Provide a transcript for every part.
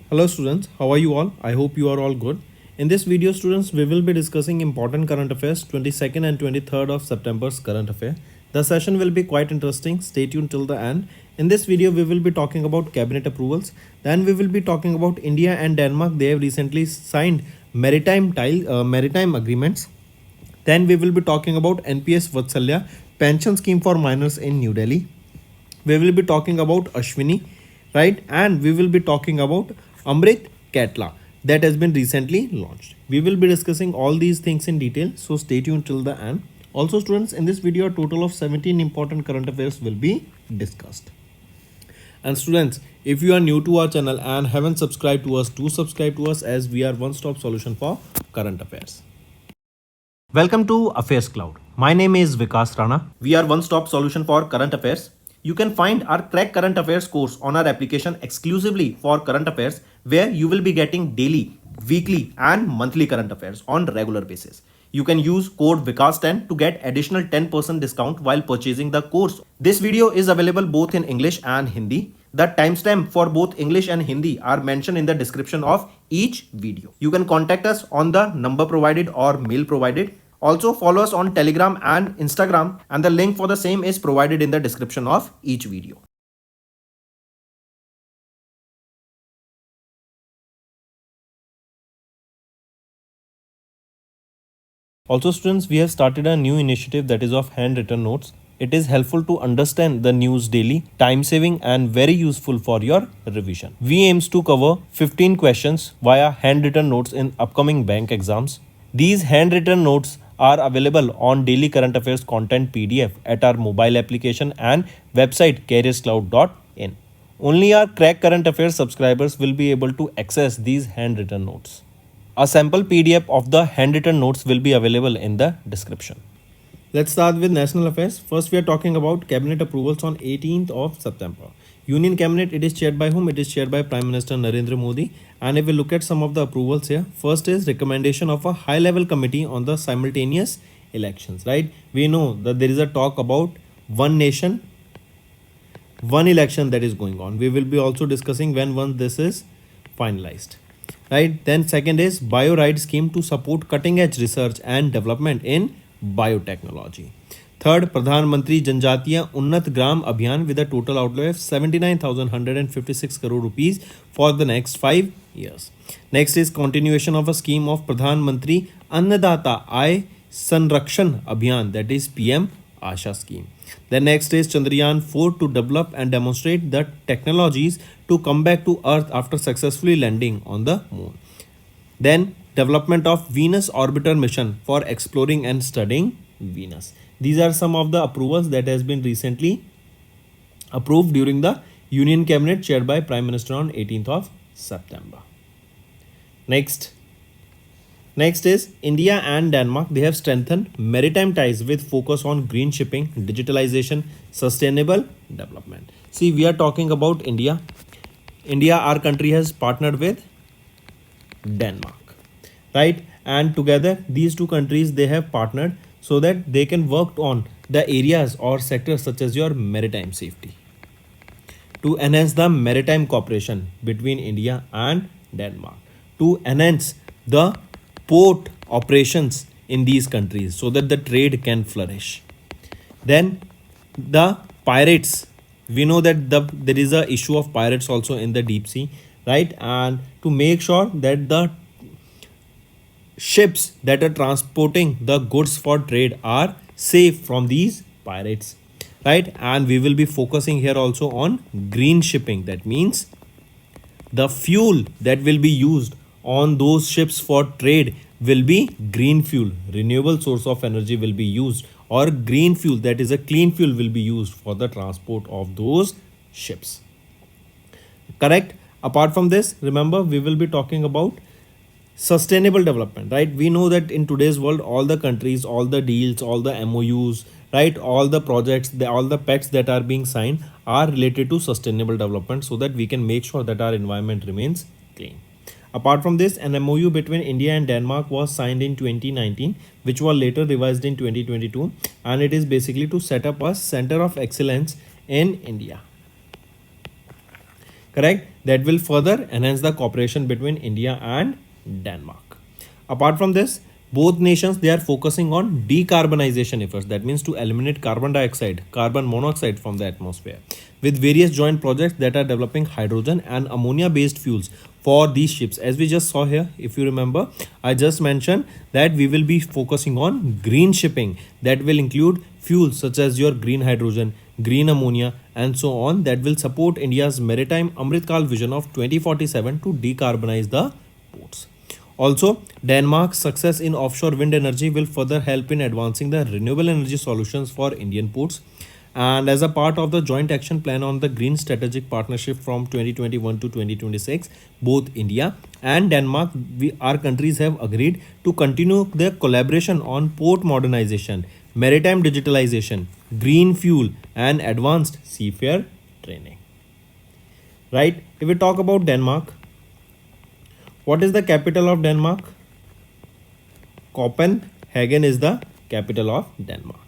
Hello students, how are you all? I hope you are all good. In this video students, we will be discussing important current affairs 22nd and 23rd of September's current affair. The session will be quite interesting. Stay tuned till the end. In this video, we will be talking about cabinet approvals. Then we will be talking about India and Denmark. They have recently signed maritime agreements. Then we will be talking about NPS Vatsalya pension scheme for minors in New Delhi. We will be talking about Ashwini, right? And we will be talking about Amrit Ketla that has been recently launched. We will be discussing all these things in detail, so stay tuned till the end. Also students, in this video a total of 17 important current affairs will be discussed. And students, if you are new to our channel and haven't subscribed to us, do subscribe to us as we are one-stop solution for current affairs. Welcome to Affairs Cloud. My name is Vikas Rana. We are one-stop solution for current affairs. You can find our Crack Current Affairs course on our application exclusively for current affairs, where you will be getting daily, weekly and monthly current affairs on regular basis. You can use code VIKAS10 to get additional 10% discount while purchasing the course. This video is available both in English and Hindi. The timestamp for both English and Hindi are mentioned in the description of each video. You can contact us on the number provided or mail provided. Also follow us on Telegram and Instagram, and the link for the same is provided in the description of each video. Also students, we have started a new initiative that is of handwritten notes. It is helpful to understand the news daily, time saving and very useful for your revision. We aims to cover 15 questions via handwritten notes in upcoming bank exams. These handwritten notes are available on daily current affairs content PDF at our mobile application and website careerscloud.in. Only our Crack Current Affairs subscribers will be able to access these handwritten notes. A sample PDF of the handwritten notes will be available in the description. Let's start with national affairs. First, we are talking about cabinet approvals on 18th of September. Union Cabinet, it is chaired by whom? It is chaired by Prime Minister Narendra Modi. And if we look at some of the approvals here, first is recommendation of a high-level committee on the simultaneous elections, right? We know that there is a talk about one nation, one election that is going on. We will be also discussing when this is finalized, right? Then second is bio-ride scheme to support cutting-edge research and development in biotechnology. Third, Pradhan Mantri Janjatiya Unnat Gram Abhiyan with a total outlay of 79,156 crore rupees for the next 5 years. Next is continuation of a scheme of Pradhan Mantri Annadata Aay Sanrakshan Abhiyan, that is PM Asha scheme. The next is Chandrayaan 4 to develop and demonstrate the technologies to come back to Earth after successfully landing on the moon. Then development of Venus Orbiter mission for exploring and studying Venus. These are some of the approvals that has been recently approved during the Union Cabinet chaired by Prime Minister on 18th of September. Next is India and Denmark. They have strengthened maritime ties with focus on green shipping, digitalization, sustainable development. See, we are talking about India. Our country has partnered with Denmark, right? And together these two countries, they have partnered so that they can work on the areas or sectors such as your maritime safety to enhance the maritime cooperation between India and Denmark, to enhance the port operations in these countries so that the trade can flourish. Then the pirates, we know that there is a issue of pirates also in the deep sea, right? And to make sure that the ships that are transporting the goods for trade are safe from these pirates, right? And we will be focusing here also on green shipping. That means the fuel that will be used on those ships for trade will be green fuel. Renewable source of energy will be used, or green fuel, that is a clean fuel, will be used for the transport of those ships. Correct? Apart from this, remember, we will be talking about sustainable development, right? We know that in today's world, all the countries, all the deals, all the MOUs, right, all the projects, all the pacts that are being signed are related to sustainable development, so that we can make sure that our environment remains clean. Apart from this, an MOU between India and Denmark was signed in 2019, which was later revised in 2022, and it is basically to set up a center of excellence in India. Correct? that will further enhance the cooperation between India and Denmark. Apart from this, both nations, they are focusing on decarbonization efforts. That means to eliminate carbon dioxide, carbon monoxide from the atmosphere, with various joint projects that are developing hydrogen and ammonia based fuels for these ships. As we just saw here, if you remember, I just mentioned that we will be focusing on green shipping that will include fuels such as your green hydrogen, green ammonia, and so on, that will support India's maritime Amritkal vision of 2047 to decarbonize the ports. Also, Denmark's success in offshore wind energy will further help in advancing the renewable energy solutions for Indian ports. And as a part of the joint action plan on the Green Strategic Partnership from 2021 to 2026, both India and Denmark, our countries have agreed to continue their collaboration on port modernization, maritime digitalization, green fuel, and advanced seafarer training. Right? If we talk about Denmark, what is the capital of Denmark? Copenhagen is the capital of Denmark.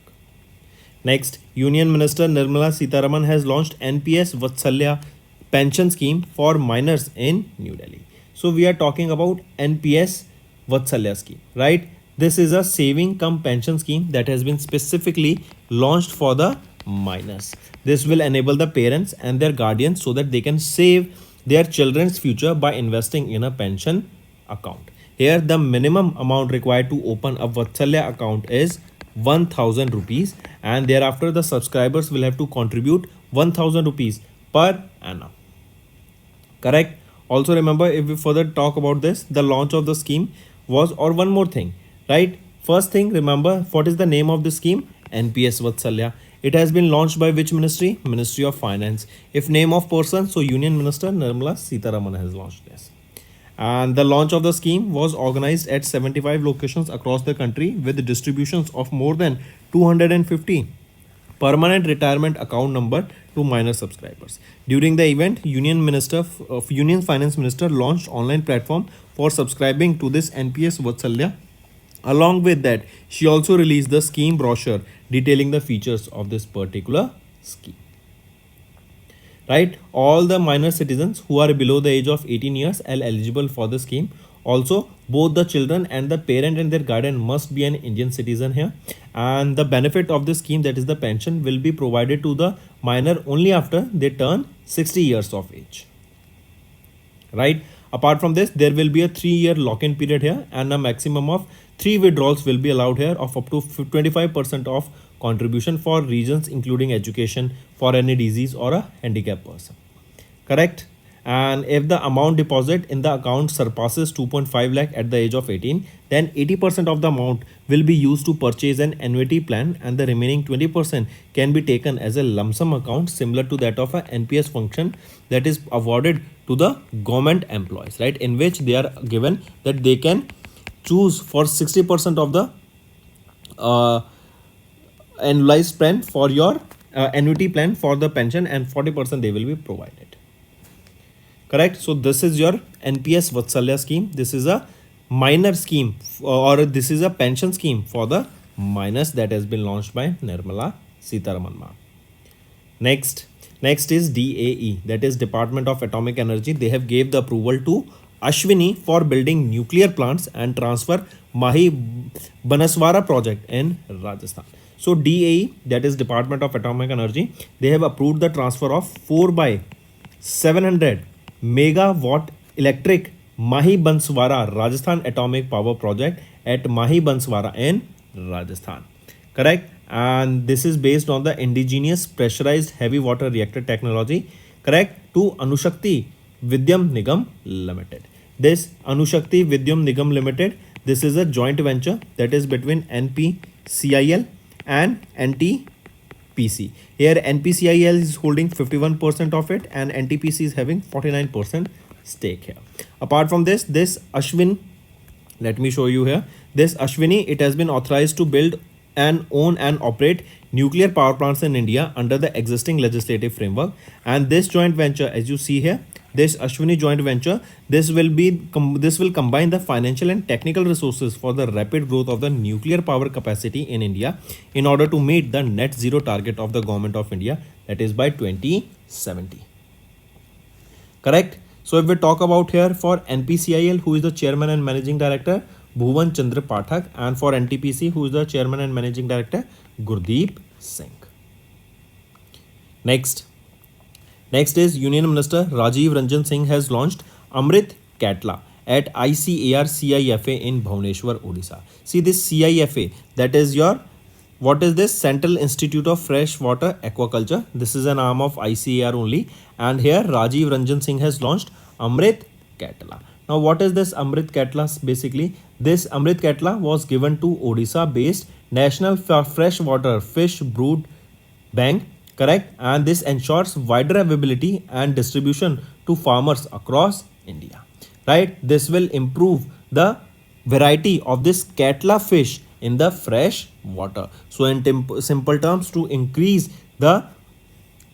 Next, Union Minister Nirmala Sitharaman has launched NPS Vatsalya pension scheme for minors in New Delhi. So we are talking about NPS Vatsalya scheme, right? This is a saving cum pension scheme that has been specifically launched for the minors. This will enable the parents and their guardians so that they can save their children's future by investing in a pension account. Here, the minimum amount required to open a Vatsalya account is 1000 rupees, and thereafter the subscribers will have to contribute 1000 rupees per annum. Correct? Also remember, if we further talk about this, the launch of the scheme was, or one more thing, right? First thing, remember, what is the name of the scheme? NPS Vatsalya. It has been launched by which ministry? Ministry of Finance. If name of person, so Union Minister Nirmala Sitharaman has launched this. And the launch of the scheme was organized at 75 locations across the country with distributions of more than 250 permanent retirement account number to minor subscribers. During the event, Union Finance Minister launched online platform for subscribing to this NPS Vatsalya. Along with that, she also released the scheme brochure detailing the features of this particular scheme. Right? All the minor citizens who are below the age of 18 years are eligible for the scheme. Also, both the children and the parent and their guardian must be an Indian citizen here. And the benefit of this scheme, that is the pension, will be provided to the minor only after they turn 60 years of age. Right? Apart from this, there will be a 3-year lock-in period here, and a maximum of 3 withdrawals will be allowed here of up to 25% of contribution for reasons including education, for any disease or a handicapped person. Correct? And if the amount deposit in the account surpasses 2.5 lakh at the age of 18, then 80% of the amount will be used to purchase an annuity plan, and the remaining 20% can be taken as a lump sum account similar to that of a NPS function that is awarded to the government employees, right? In which they are given that they can choose for 60% of the annualized plan for your annuity plan for the pension, and 40% they will be provided. Correct? So this is your NPS Vatsalya scheme. This is a minor scheme, or this is a pension scheme for the minors that has been launched by Nirmala Sitharaman ma'am. Next is DAE, that is Department of Atomic Energy. They have gave the approval to Ashwini for building nuclear plants and transfer Mahi Banaswara project in Rajasthan. So DAE, that is Department of Atomic Energy, they have approved the transfer of 4x700 megawatt electric Mahi Banswara Rajasthan Atomic Power Project at Mahi Banswara in Rajasthan. Correct? And this is based on the indigenous pressurized heavy water reactor technology. Correct? To Anushakti Vidyam Nigam Limited. This Anushakti Vidyam Nigam Limited, this is a joint venture that is between NPCIL and NTPC. Here NPCIL is holding 51% of it, and NTPC is having 49% stake here. Apart from this Ashwin, let me show you here. This Ashwini, it has been authorized to build and own and operate nuclear power plants in India under the existing legislative framework. And this joint venture, as you see here, this Ashwini joint venture, this will combine the financial and technical resources for the rapid growth of the nuclear power capacity in India in order to meet the net zero target of the government of India, that is by 2070. Correct? So if we talk about here for NPCIL, who is the chairman and managing director, Bhuvan Chandra Pathak, and for NTPC, who is the chairman and managing director, Gurdeep Singh. Next is Union Minister Rajiv Ranjan Singh has launched Amrit Katla at ICAR CIFA in Bhubaneswar, Odisha. See this CIFA, that is your, what is this? Central Institute of Freshwater Aquaculture. This is an arm of ICAR only, and here Rajiv Ranjan Singh has launched Amrit Katla. Now what is this Amrit Katla? Basically, this Amrit Katla was given to Odisha based National Freshwater Fish Brood Bank, correct, and this ensures wider availability and distribution to farmers across India, right? This will improve the variety of this Katla fish in the fresh water. So in simple terms, to increase the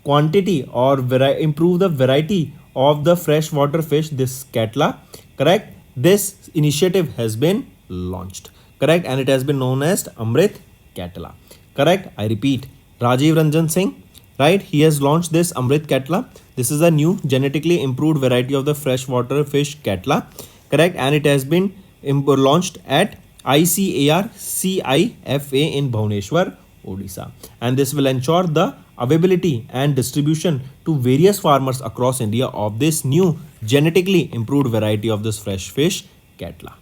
quantity or improve the variety of the freshwater fish, this Katla, correct, this initiative has been launched, correct, and it has been known as Amrit Katla, correct. I repeat, Rajiv Ranjan Singh, right, he has launched this Amrit Katla. This is a new genetically improved variety of the freshwater fish Katla, correct, and it has been launched at ICAR CIFA in Bhubaneswar, Odisha, and this will ensure the availability and distribution to various farmers across India of this new genetically improved variety of this fresh fish Katla.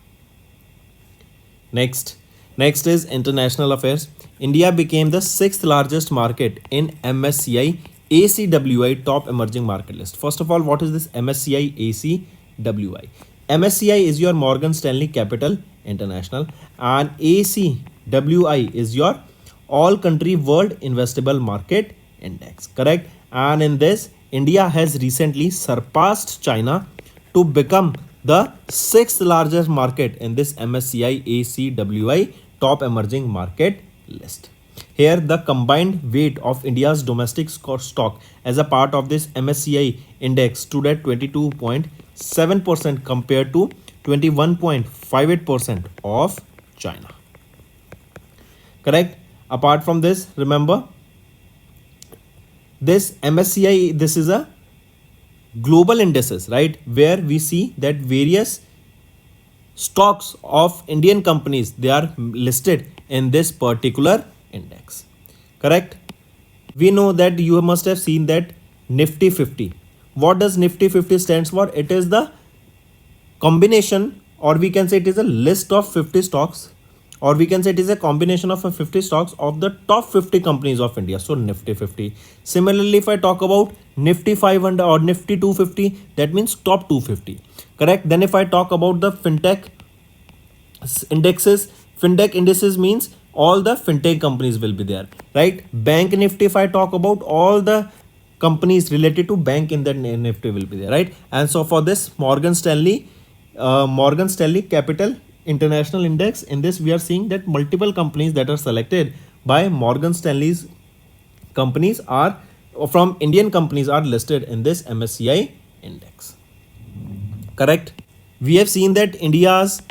Next is international affairs. India became the 6th largest market in MSCI ACWI top emerging market list. First of all, what is this MSCI ACWI? MSCI is your Morgan Stanley Capital International, and ACWI is your All Country World Investable Market Index, correct. And in this, India has recently surpassed China to become the 6th largest market in this MSCI ACWI top emerging market list. Here the combined weight of India's domestic stock as a part of this MSCI index stood at 22.7% compared to 21.58% of China, correct. Apart from this, remember this MSCI, this is a global indices, right, where we see that various stocks of Indian companies, they are listed in this particular index, correct. We know that you must have seen that Nifty 50. What does Nifty 50 stands for? It is the combination, or we can say it is a list of 50 stocks, or we can say it is a combination of 50 stocks of the top 50 companies of India. So Nifty 50. Similarly, if I talk about Nifty 500 or Nifty 250, that means top 250, correct. Then if I talk about the fintech indexes, fintech indices means all the fintech companies will be there, right. Bank Nifty, if I talk about all the companies related to bank in the Nifty will be there, right. And so for this Morgan Stanley Capital International Index, in this we are seeing that multiple companies that are selected by Morgan Stanley's companies are from Indian companies are listed in this MSCI index, correct. We have seen that India's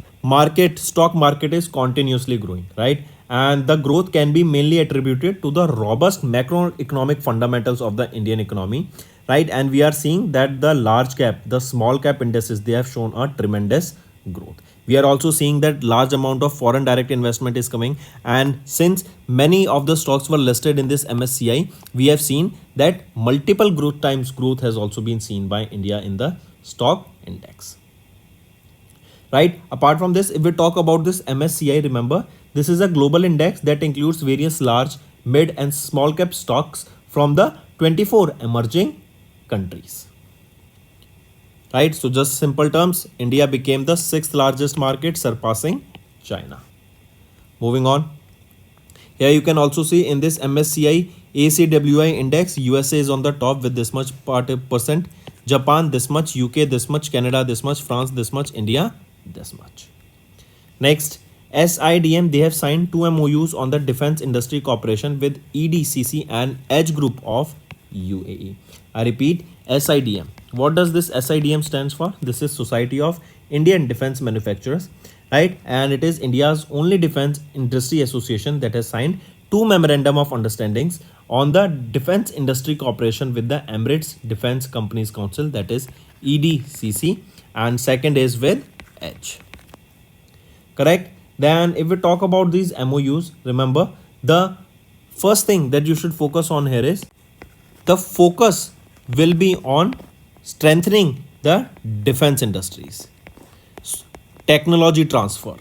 stock market is continuously growing, right, and the growth can be mainly attributed to the robust macroeconomic fundamentals of the Indian economy, right. And we are seeing that the large cap, the small cap indices, they have shown a tremendous growth. We are also seeing that large amount of foreign direct investment is coming, and since many of the stocks were listed in this MSCI, we have seen that multiple growth has also been seen by India in the stock index, right. Apart from this, if we talk about this MSCI, remember this is a global index that includes various large, mid and small cap stocks from the 24 emerging countries, right. So just simple terms, India became the 6th largest market, surpassing China. Moving on, here you can also see in this MSCI ACWI index, USA is on the top with this much percent, Japan this much, UK this much, Canada this much, France this much, India this much. Next, SIDM, they have signed 2 MOUs on the defense industry cooperation with EDCC and Edge Group of UAE. I repeat, SIDM. What does this SIDM stands for? This is Society of Indian Defense Manufacturers, right? And it is India's only defense industry association that has signed 2 memorandum of understandings on the defense industry cooperation with the Emirates Defense Companies Council, that is EDCC, and second is with H. Correct? Then if we talk about these MOUs, remember the first thing that you should focus on here is the focus will be on strengthening the defense industries, technology transfer,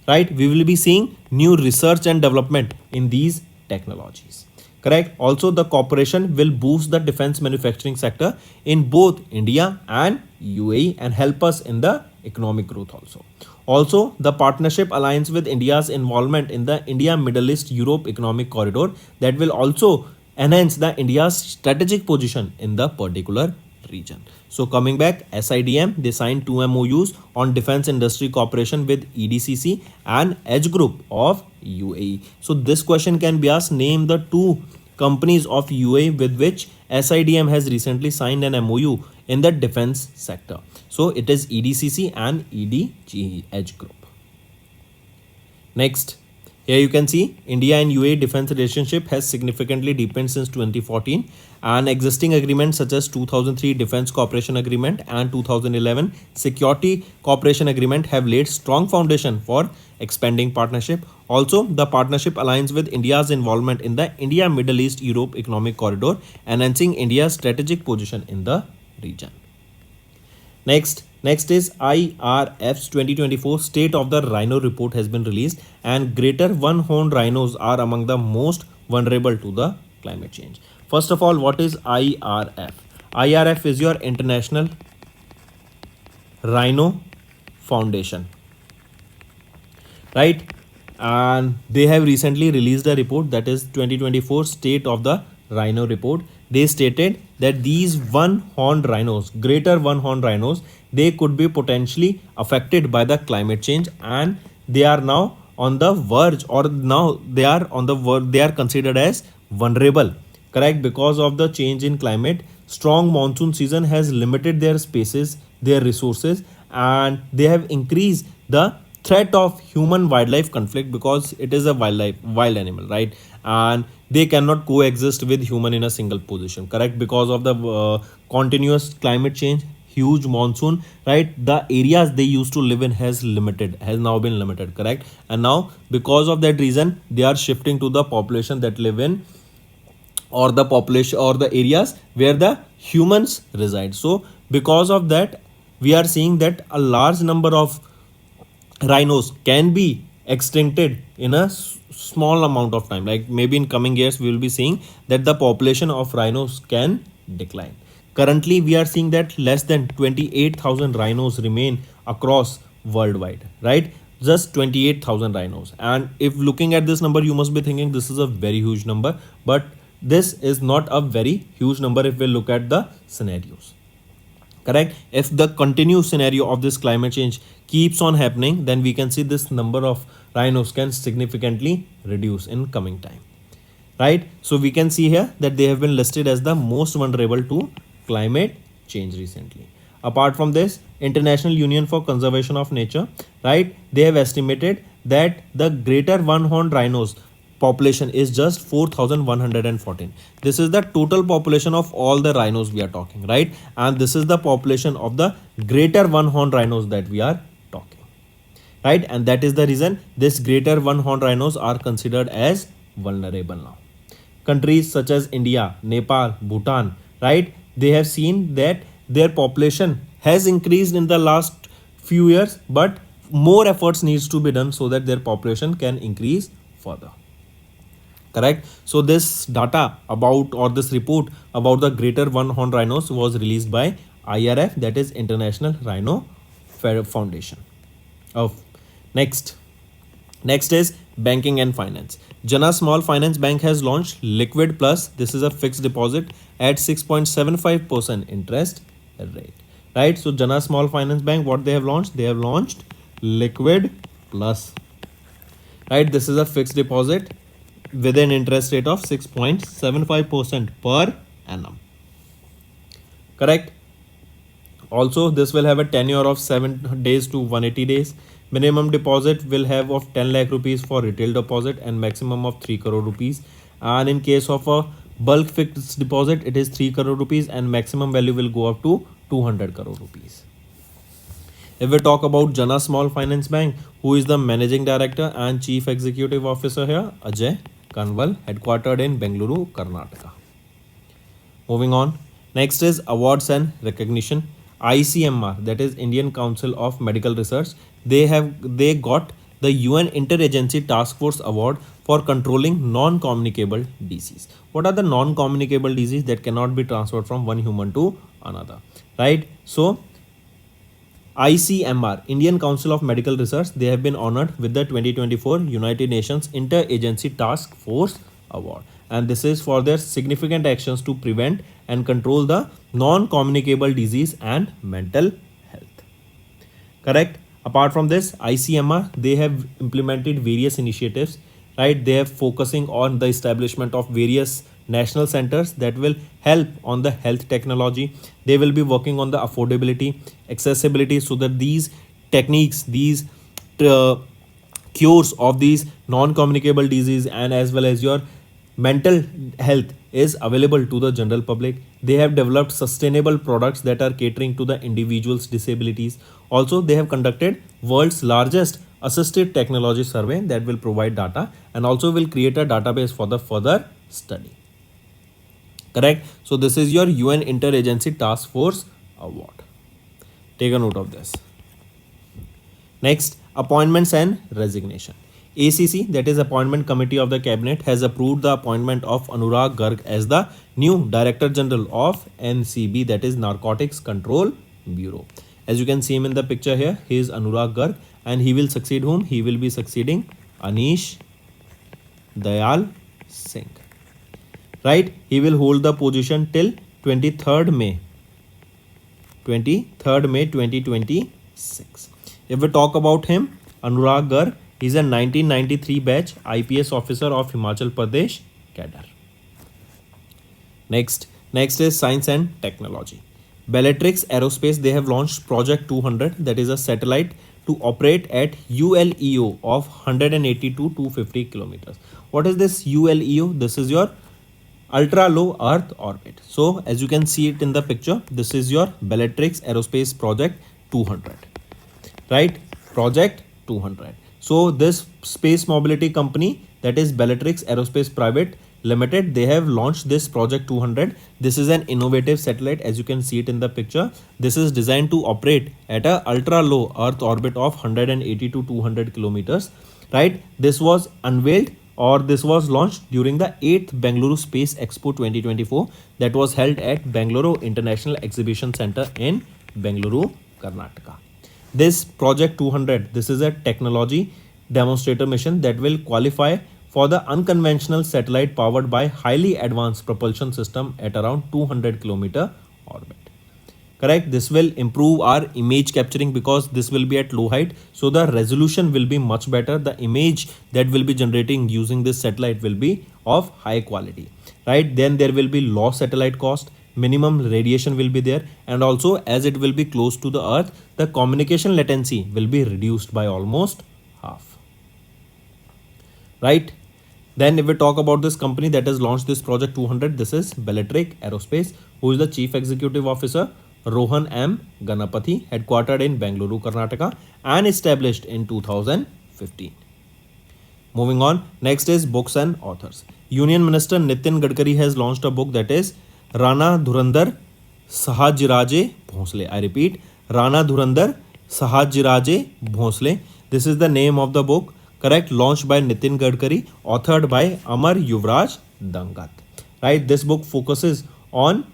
right? We will be seeing new research and development in these technologies. Correct? Also, the cooperation will boost the defense manufacturing sector in both India and UAE and help us in the economic growth also. Also, the partnership aligns with India's involvement in the India Middle East Europe economic corridor that will also enhance the India's strategic position in the particular region. So coming back, SIDM, they signed 2 MOUs on defense industry cooperation with EDCC and Edge Group of UAE. So this question can be asked, name the 2 companies of UAE with which SIDM has recently signed an MOU in the defense sector. So it is EDCC and EDG Edge Group. Next, here you can see India and UAE defense relationship has significantly deepened since 2014, and existing agreements such as 2003 Defense Cooperation Agreement and 2011 Security Cooperation Agreement have laid strong foundation for expanding partnership. Also, the partnership aligns with India's involvement in the India Middle East Europe economic corridor, enhancing India's strategic position in the region. Next is IRF's 2024 State of the Rhino report has been released, and greater one-horned rhinos are among the most vulnerable to the climate change. First of all, what is IRF? IRF is your International Rhino Foundation, right? And they have recently released a report, that is 2024 State of the Rhino report. They stated that these one-horned rhinos, greater one-horned rhinos, they could be potentially affected by the climate change, and they are now on the verge, or now they are on the verge, they are considered as vulnerable. Correct? Because of the change in climate, strong monsoon season has limited their spaces, their resources, and they have increased the threat of human wildlife conflict, because it is a wild animal, right? And they cannot coexist with human in a single position. Correct? Because of the continuous climate change, huge monsoon, right? The areas they used to live in has now been limited. Correct? And now because of that reason, they are shifting to the population that live in, or the population, or the areas where the humans reside. So because of that, we are seeing that a large number of rhinos can be extincted in a small amount of time. Like maybe in coming years, we will be seeing that the population of rhinos can decline. Currently, we are seeing that less than 28,000 rhinos remain across worldwide, right? Just 28,000 rhinos. And if looking at this number, you must be thinking this is a very huge number, but this is not a very huge number if we look at the scenarios. Correct? If the continuous scenario of this climate change keeps on happening, then we can see this number of rhinos can significantly reduce in coming time. Right? So we can see here that they have been listed as the most vulnerable to climate change recently. Apart from this, International Union for Conservation of Nature, right? They have estimated that the greater one-horned rhinos population is just 4,114. This is the total population of all the rhinos we are talking, right? And this is the population of the greater one-horned rhinos that we are talking, right? And that is the reason this greater one-horned rhinos are considered as vulnerable now. Countries such as India, Nepal, Bhutan, right? They have seen that their population has increased in the last few years, but more efforts needs to be done so that their population can increase further. Correct? So this data about, or this report about the greater one-horned rhinos was released by IRF, that is International Rhino Foundation. Next is banking and finance. Jana Small Finance Bank has launched Liquid Plus. This is a fixed deposit at 6.75% interest rate. Right? So Jana Small Finance Bank, what they have launched? They have launched Liquid Plus. Right? This is a fixed deposit with an interest rate of 6.75% per annum. Correct? Also, this will have a tenure of 7 days to 180 days. Minimum deposit will have of 10 lakh rupees for retail deposit and maximum of 3 crore rupees. And in case of a bulk fixed deposit, it is 3 crore rupees and maximum value will go up to 200 crore rupees. If we talk about Jana Small Finance Bank, who is the managing director and chief executive officer here? Ajay Kanwal, headquartered in Bengaluru, Karnataka. Moving on. Next is awards and recognition. ICMR, that is Indian Council of Medical Research, they got the UN Interagency Task Force Award for controlling non-communicable disease. What are the non-communicable disease that cannot be transferred from one human to another? Right? So ICMR, Indian Council of Medical Research, they have been honored with the 2024 United Nations Interagency Task Force Award. And this is for their significant actions to prevent and control the non-communicable disease and mental health. Correct? Apart from this, ICMR, they have implemented various initiatives, right? They are focusing on the establishment of various national centers that will help on the health technology. They will be working on the affordability, accessibility, so that these techniques, these cures of these non-communicable disease and as well as your mental health is available to the general public. They have developed sustainable products that are catering to the individual's disabilities. Also, they have conducted world's largest assisted technology survey that will provide data and also will create a database for the further study. Correct? So this is your UN Interagency Task Force Award. Take a note of this. Next, appointments and resignation. ACC, that is Appointment Committee of the Cabinet, has approved the appointment of Anurag Garg as the new Director General of NCB, that is Narcotics Control Bureau. As you can see him in the picture here, he is Anurag Garg and he will succeed whom? He will be succeeding Anish Dayal Singh. Right? He will hold the position till 23rd May 2026. If we talk about him, Anurag Garg, he is a 1993 batch IPS officer of Himachal Pradesh cadre. Next is science and technology. Bellatrix Aerospace, they have launched Project 200, that is a satellite to operate at ULEO of 180 to 250 kilometers. What is this ULEO? This is your ultra low earth orbit. So as you can see it in the picture, this is your Bellatrix Aerospace Project 200, right? Project 200. So this space mobility company, that is Bellatrix Aerospace Private Limited, they have launched this Project 200. This is an innovative satellite, as you can see it in the picture. This is designed to operate at a ultra low earth orbit of 180 to 200 kilometers, right? This was unveiled, or this was launched during the 8th Bengaluru Space Expo 2024 that was held at Bengaluru International Exhibition Center in Bengaluru, Karnataka. This Project 200, this is a technology demonstrator mission that will qualify for the unconventional satellite powered by highly advanced propulsion system at around 200 kilometer orbit. Correct? This will improve our image capturing because this will be at low height. So the resolution will be much better. The image that will be generating using this satellite will be of high quality, right? Then there will be low satellite cost, minimum radiation will be there, and also as it will be close to the earth, the communication latency will be reduced by almost half, right? Then if we talk about this company that has launched this Project 200, this is Bellatrix Aerospace, who is the Chief Executive Officer, Rohan M. Ganapathy, headquartered in Bengaluru, Karnataka, and established in 2015. Moving on, next is books and authors. Union Minister Nitin Gadkari has launched a book that is Rana Dhurandhar Sahajiraje Bhonsle. I repeat, Rana Dhurandhar Sahajiraje Bhonsle. This is the name of the book, correct? Launched by Nitin Gadkari, authored by Amar Yuvraj Dangat. Right? This book focuses on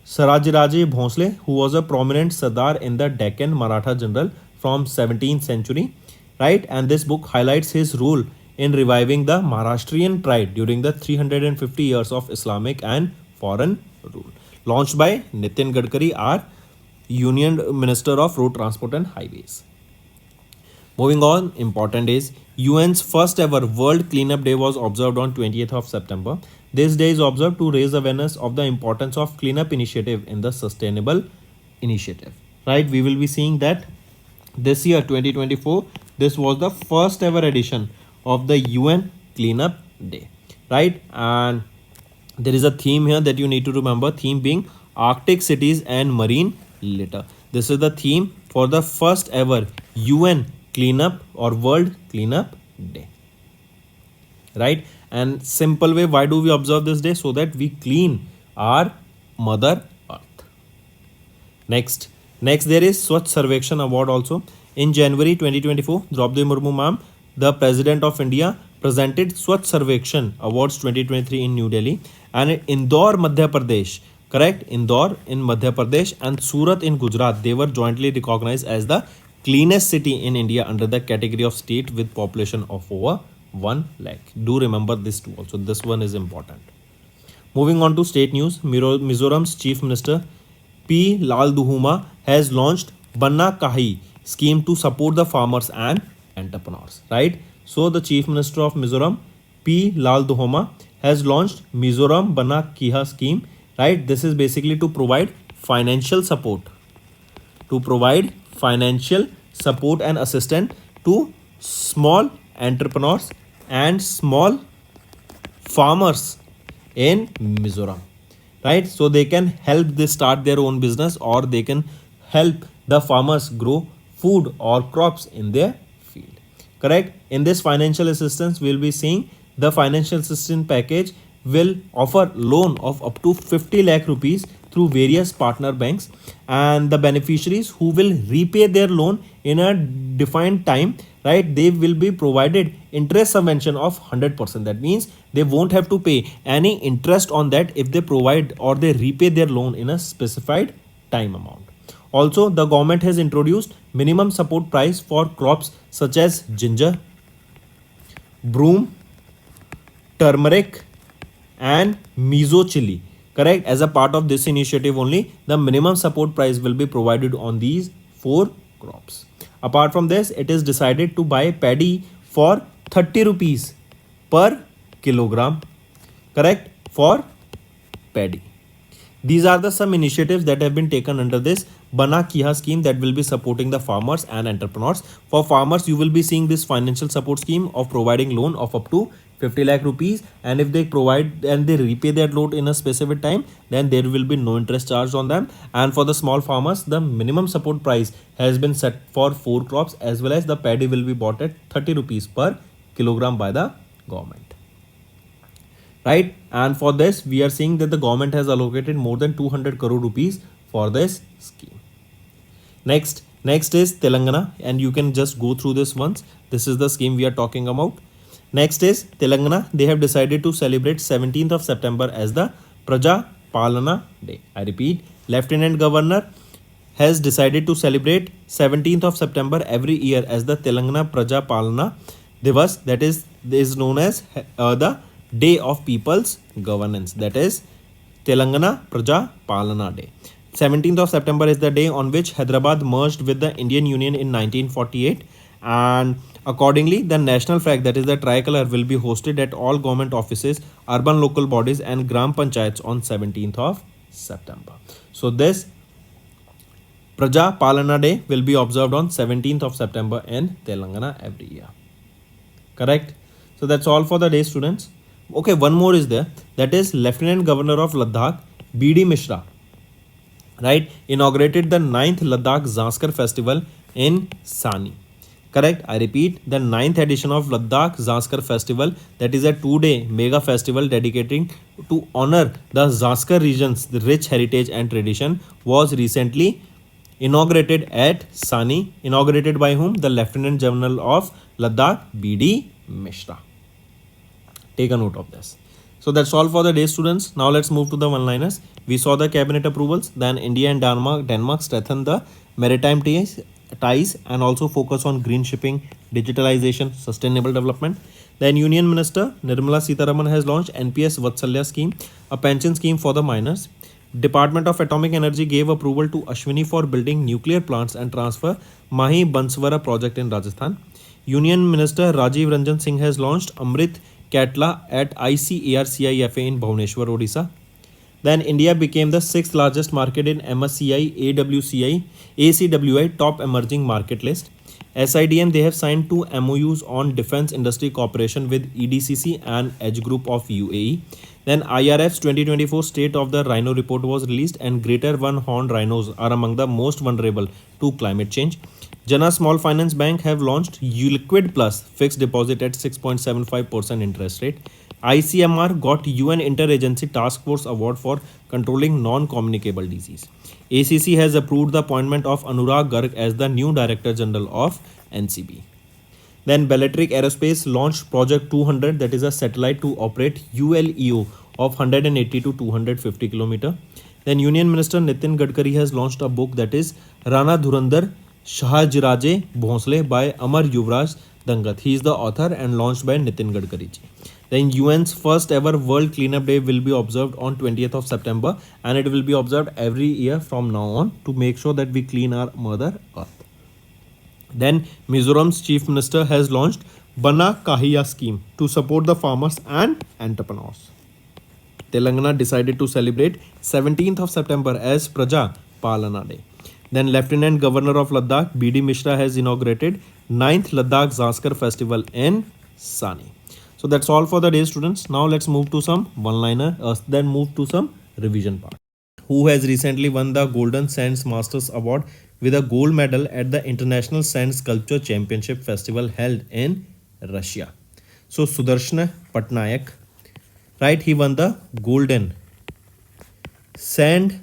Sahajiraje Bhonsle, who was a prominent Sardar in the Deccan Maratha general from 17th century. Right? And this book highlights his role in reviving the Maharashtrian pride during the 350 years of Islamic and foreign rule. Launched by Nitin Gadkari, our Union Minister of Road Transport and Highways. Moving on, important is UN's first ever World Cleanup Day was observed on 20th of September. This day is observed to raise awareness of the importance of cleanup initiative in the sustainable initiative. Right? We will be seeing that this year 2024, this was the first ever edition of the UN Cleanup Day. Right? And there is a theme here that you need to remember, theme being Arctic cities and marine litter. This is the theme for the first ever UN Cleanup or World Cleanup Day. Right? And simple way, why do we observe this day? So that we clean our Mother Earth. Next there is Swachh Sarvekshan Award also. In January 2024, Draupadi Murmu ma'am, the President of India, presented Swachh Sarvekshan Awards 2023 in New Delhi, and in Indore, Madhya Pradesh, correct? Indore in Madhya Pradesh and Surat in Gujarat, they were jointly recognized as the cleanest city in India under the category of state with population of over 1 lakh. Do remember this too also. This one is important. Moving on to state news, Mizoram's Chief Minister P. Lal Duhuma has launched Banna Kahi scheme to support the farmers and entrepreneurs. Right? So the Chief Minister of Mizoram, P. Lal Duhuma, has launched Mizoram Banna Kiha scheme. Right? This is basically to provide financial support. And assistance to small entrepreneurs and small farmers in Mizoram. Right? So they can help they start their own business, or they can help the farmers grow food or crops in their field. Correct? In this financial assistance, we'll be seeing the financial assistance package will offer loan of up to 50 lakh rupees through various partner banks, and the beneficiaries who will repay their loan in a defined time, right, they will be provided interest subvention of 100%. That means they won't have to pay any interest on that if they provide or they repay their loan in a specified time amount. Also, the government has introduced minimum support price for crops such as ginger, broom, turmeric and miso chili. Correct? As a part of this initiative only, the minimum support price will be provided on these 4 crops. Apart from this, it is decided to buy paddy for 30 rupees per kilogram. Correct? For paddy. These are the some initiatives that have been taken under this Bana Kiha scheme that will be supporting the farmers and entrepreneurs. For farmers, you will be seeing this financial support scheme of providing loan of up to 50 lakh rupees, and if they provide and they repay that loan in a specific time, then there will be no interest charged on them. And for the small farmers, the minimum support price has been set for 4 crops, as well as the paddy will be bought at 30 rupees per kilogram by the government. Right? And for this, we are seeing that the government has allocated more than 200 crore rupees for this scheme. Next is Telangana, and you can just go through this once. This is the scheme we are talking about. Next is Telangana. They have decided to celebrate 17th of September as the Praja Palana Day. I repeat, Lieutenant Governor has decided to celebrate 17th of September every year as the Telangana Praja Palana Divas, that is known as the Day of People's Governance, that is Telangana Praja Palana Day. 17th of September is the day on which Hyderabad merged with the Indian Union in 1948, and accordingly the national flag, that is the tricolor, will be hosted at all government offices, urban local bodies and gram panchayats on 17th of September. So this Praja Palana Day will be observed on 17th of September in Telangana every year. Correct? So that's all for the day, students. Okay, one more is there, that is Lieutenant Governor of Ladakh, B.D. Mishra, right, inaugurated the 9th Ladakh Zanskar Festival in Sani. Correct? I repeat, the 9th edition of Ladakh Zanskar Festival, that is a 2-day mega festival dedicating to honor the Zanskar region's rich heritage and tradition, was recently inaugurated at Sani. Inaugurated by whom? The Lieutenant General of Ladakh, B.D. Mishra. Take a note of this. So that's all for the day, students. Now let's move to the one-liners. We saw the cabinet approvals. Then India and Denmark strengthen the maritime ties and also focus on green shipping, digitalization, sustainable development. Then Union Minister Nirmala Sitharaman has launched NPS Vatsalya scheme, a pension scheme for the miners. Department of Atomic Energy gave approval to Ashwini for building nuclear plants and transfer Mahi Banswara project in Rajasthan. Union Minister Rajiv Ranjan Singh has launched Amrit Katla at ICAR-CIFA in Bhubaneswar, Odisha. Then India became the 6th largest market in MSCI ACWI top emerging market list. SIDM, they have signed 2 MOUs on defense industry cooperation with EDCC and Edge Group of UAE. Then IRF's 2024 State of the Rhino report was released, and greater one-horned rhinos are among the most vulnerable to climate change. Jana Small Finance Bank have launched Liquid Plus fixed deposit at 6.75% interest rate. ICMR got UN Interagency Task Force Award for controlling non-communicable disease. ACC has approved the appointment of Anurag Garg as the new Director General of NCB. Then Bellatrix Aerospace launched Project 200, that is a satellite to operate ULEO of 180 to 250 km. Then Union Minister Nitin Gadkari has launched a book that is Rana Dhurandhar Shahajiraje Bhonsle by Amar Yuvraj Dangat. He is the author and launched by Nitin Gadkari ji. Then UN's first ever World Cleanup Day will be observed on 20th of September, and it will be observed every year from now on to make sure that we clean our Mother Earth. Then Mizoram's Chief Minister has launched Bana Kahiya scheme to support the farmers and entrepreneurs. Telangana decided to celebrate 17th of September as Praja Palana Day. Then Lieutenant Governor of Ladakh B.D. Mishra has inaugurated 9th Ladakh Zanskar Festival in Sani. So that's all for the day, students. Now let's move to some one-liner, then move to some revision part. Who has recently won the Golden Sands Masters Award with a gold medal at the International Sand Sculpture Championship Festival held in Russia? So Sudarshan Patnaik, right? He won the Golden Sand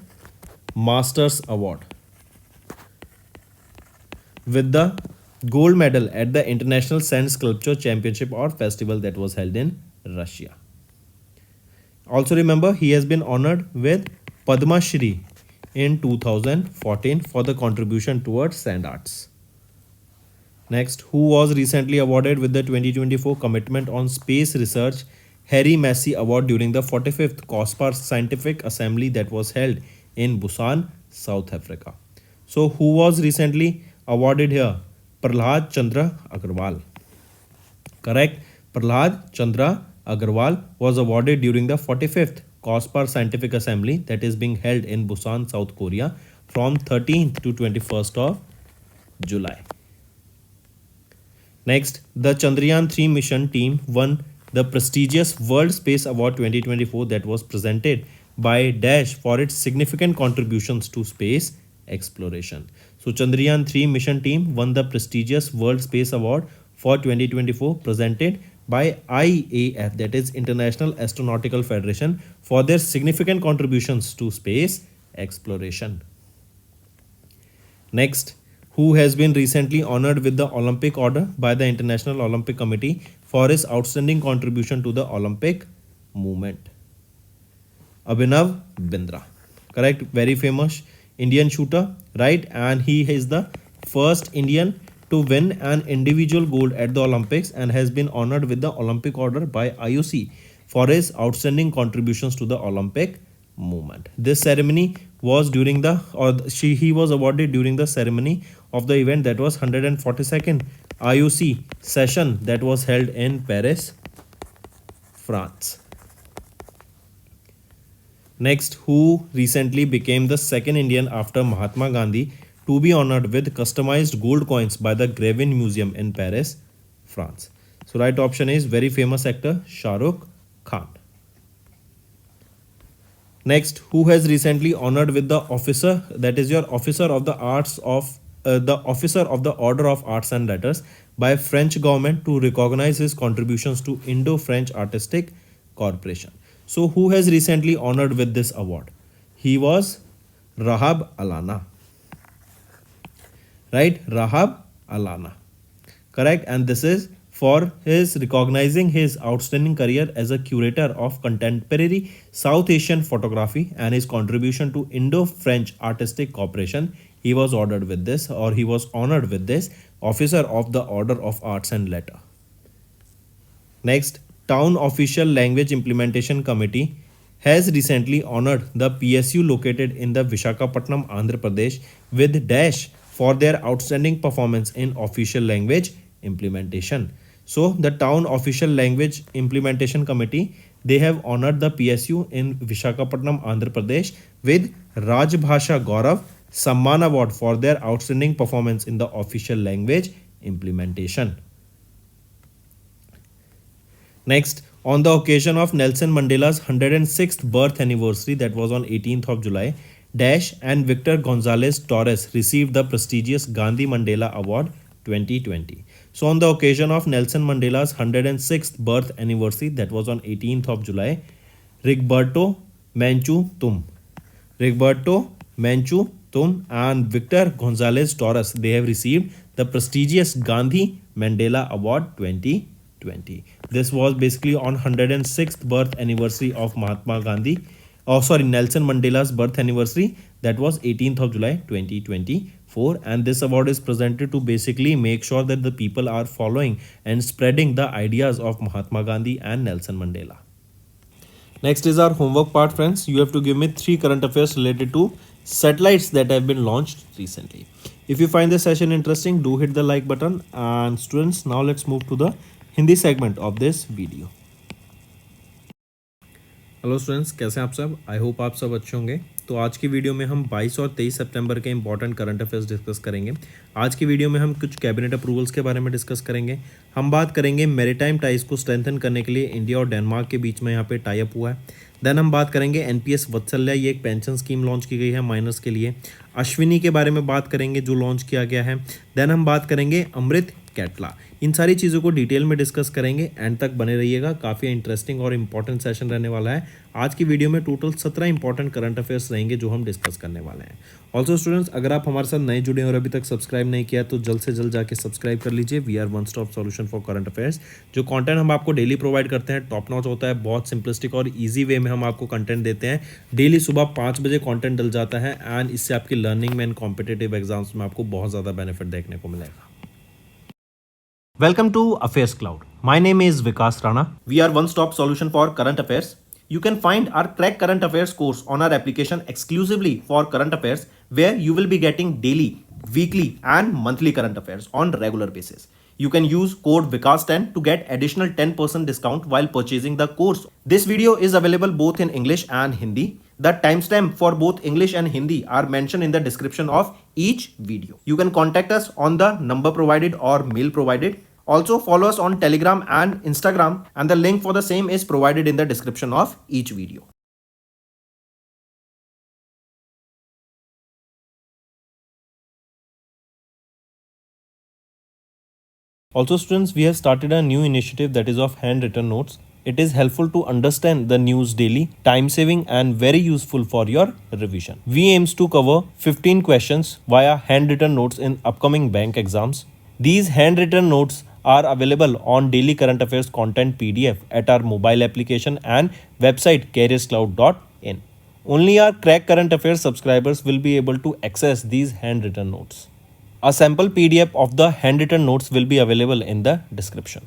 Masters Award with the gold medal at the International Sand Sculpture Championship or Festival that was held in Russia. Also remember, he has been honored with Padma Shri in 2014 for the contribution towards sand arts. Next, who was recently awarded with the 2024 Commitment on Space Research Harry Massey Award during the 45th COSPAR Scientific Assembly that was held in Busan, South Africa. So who was recently awarded here? Prahlad Chandra Agarwal. Correct. Prahlad Chandra Agarwal was awarded during the 45th COSPAR Scientific Assembly that is being held in Busan, South Korea from 13th to 21st of July. Next, the Chandrayaan 3 mission team won the prestigious World Space Award 2024 that was presented by Dash for its significant contributions to space exploration. So Chandrayaan 3 mission team won the prestigious World Space Award for 2024 presented by IAF, that is International Astronautical Federation, for their significant contributions to space exploration. Next, who has been recently honored with the Olympic Order by the International Olympic Committee for his outstanding contribution to the Olympic movement? Abhinav Bindra. Correct, very famous Indian shooter, right? And he is the first Indian to win an individual gold at the Olympics and has been honored with the Olympic Order by IOC for his outstanding contributions to the Olympic movement. This ceremony was during the, he was awarded during the ceremony of the event that was 142nd IOC session that was held in Paris, France. Next, who recently became the second Indian after Mahatma Gandhi to be honored with customized gold coins by the Gravin Museum in Paris, France? So right option is very famous actor Shah Rukh Khan. Next, who has recently honored with the officer, that is your Officer of the Arts of the Officer of the Order of Arts and Letters by French government to recognize his contributions to Indo-French Artistic Corporation? So who has recently honored with this award? He was Rahab Alana. Right, Rahab Alana. Correct, and this is for his recognizing his outstanding career as a curator of contemporary South Asian photography and his contribution to Indo-French Artistic Corporation. He was honored with this, or he was honored with this Officer of the Order of Arts and Letters. Next, Town Official Language Implementation Committee has recently honored the PSU located in the Visakhapatnam, Andhra Pradesh with Dash for their outstanding performance in official language implementation. So the Town Official Language Implementation Committee, they have honored the PSU in Visakhapatnam, Andhra Pradesh with Rajbhasha Gaurav Samman Award for their outstanding performance in the official language implementation. Next, On the occasion of Nelson Mandela's 106th birth anniversary, that was on 18th of July, Dash and Victor Gonzalez Torres received the prestigious Gandhi Mandela Award 2020. So on the occasion of Nelson Mandela's 106th birth anniversary, that was on 18th of July, Rigberto Menchu Tum and Victor Gonzalez Torres, they have received the prestigious Gandhi Mandela Award 2020. This was basically on 106th birth anniversary of Nelson Mandela's birth anniversary. That was 18th of July 2024. And this award is presented to basically make sure that the people are following and spreading the ideas of Mahatma Gandhi and Nelson Mandela. Next is our homework part, friends. You have to give me 3 current affairs related to satellites that have been launched recently. If you find this session interesting, do hit the like button. And students, now let's move to the Hindi segment of this video. Hello students, कैसे हैं आप सब? I hope आप सब अच्छे होंगे। तो आज की वीडियो में हम 22 और 23 सितंबर के इंपॉर्टेंट करंट अफेयर्स डिस्कस करेंगे। आज की वीडियो में हम कुछ कैबिनेट अप्रूवल्स के बारे में डिस्कस करेंगे। हम बात करेंगे मैरीटाइम टाइज को स्ट्रेंथन करने के लिए इंडिया और डेनमार्क के बीच में यहाँ पे टाई अप हुआ है। देन हम बात करेंगे एनपीएस वत्सल्य, ये एक पेंशन स्कीम लॉन्च की गई है माइनर्स के लिए। अश्विनी के बारे में बात करेंगे जो लॉन्च किया गया है। देन हम बात करेंगे अमृत कैटला। इन सारी चीज़ों को डिटेल में डिस्कस करेंगे। एंड तक बने रहिएगा, काफ़ी इंटरेस्टिंग और इंपॉर्टेंट सेशन रहने वाला है। आज की वीडियो में टोटल 17 इंपॉर्टेंट करंट अफेयर्स रहेंगे जो हम डिस्कस करने वाले हैं। ऑल्सो स्टूडेंट्स, अगर आप हमारे साथ नए जुड़े हैं और अभी तक सब्सक्राइब नहीं किया तो जल्द से जल्द जाके सब्सक्राइब कर लीजिए। We are one stop solution for current affairs. जो कंटेंट हम आपको डेली प्रोवाइड करते हैं टॉप नॉच होता है, बहुत सिंपलिस्टिक और ईजी वे में हम आपको कंटेंट देते हैं। डेली सुबह 5 बजे कंटेंट डल जाता है एंड इससे आपकी लर्निंग में एंड कॉम्पिटेटिव एग्जाम्स में आपको बहुत ज़्यादा बेनिफिट देखने को मिलेगा। Welcome to Affairs Cloud. My name is Vikas Rana. We are one-stop solution for current affairs. You can find our Crack Current Affairs course on our application exclusively for current affairs, where you will be getting daily, weekly and monthly current affairs on regular basis. You can use code VIKAS10 to get additional 10% discount while purchasing the course. This video is available both in English and Hindi. The timestamp for both English and Hindi are mentioned in the description of each video. You can contact us on the number provided or mail provided. Also follow us on Telegram and Instagram, and the link for the same is provided in the description of each video. Also students, we have started a new initiative that is of handwritten notes. It is helpful to understand the news daily, time saving and very useful for your revision. We aims to cover 15 questions via handwritten notes in upcoming bank exams. These handwritten notes are available on daily current affairs content PDF at our mobile application and website careerscloud.in. Only our Crack Current Affairs subscribers will be able to access these handwritten notes. A sample PDF of the handwritten notes will be available in the description.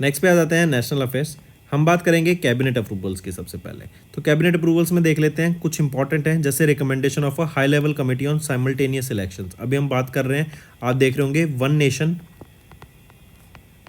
Next पे आ जाते हैं national affairs. हम बात करेंगे cabinet approvals की सबसे पहले। तो कैबिनेट अप्रूवल्स में देख लेते हैं, कुछ इंपॉर्टेंट हैं जैसे recommendation of a high level committee on simultaneous elections. अभी हम बात कर रहे हैं, आप देख रहे होंगे वन नेशन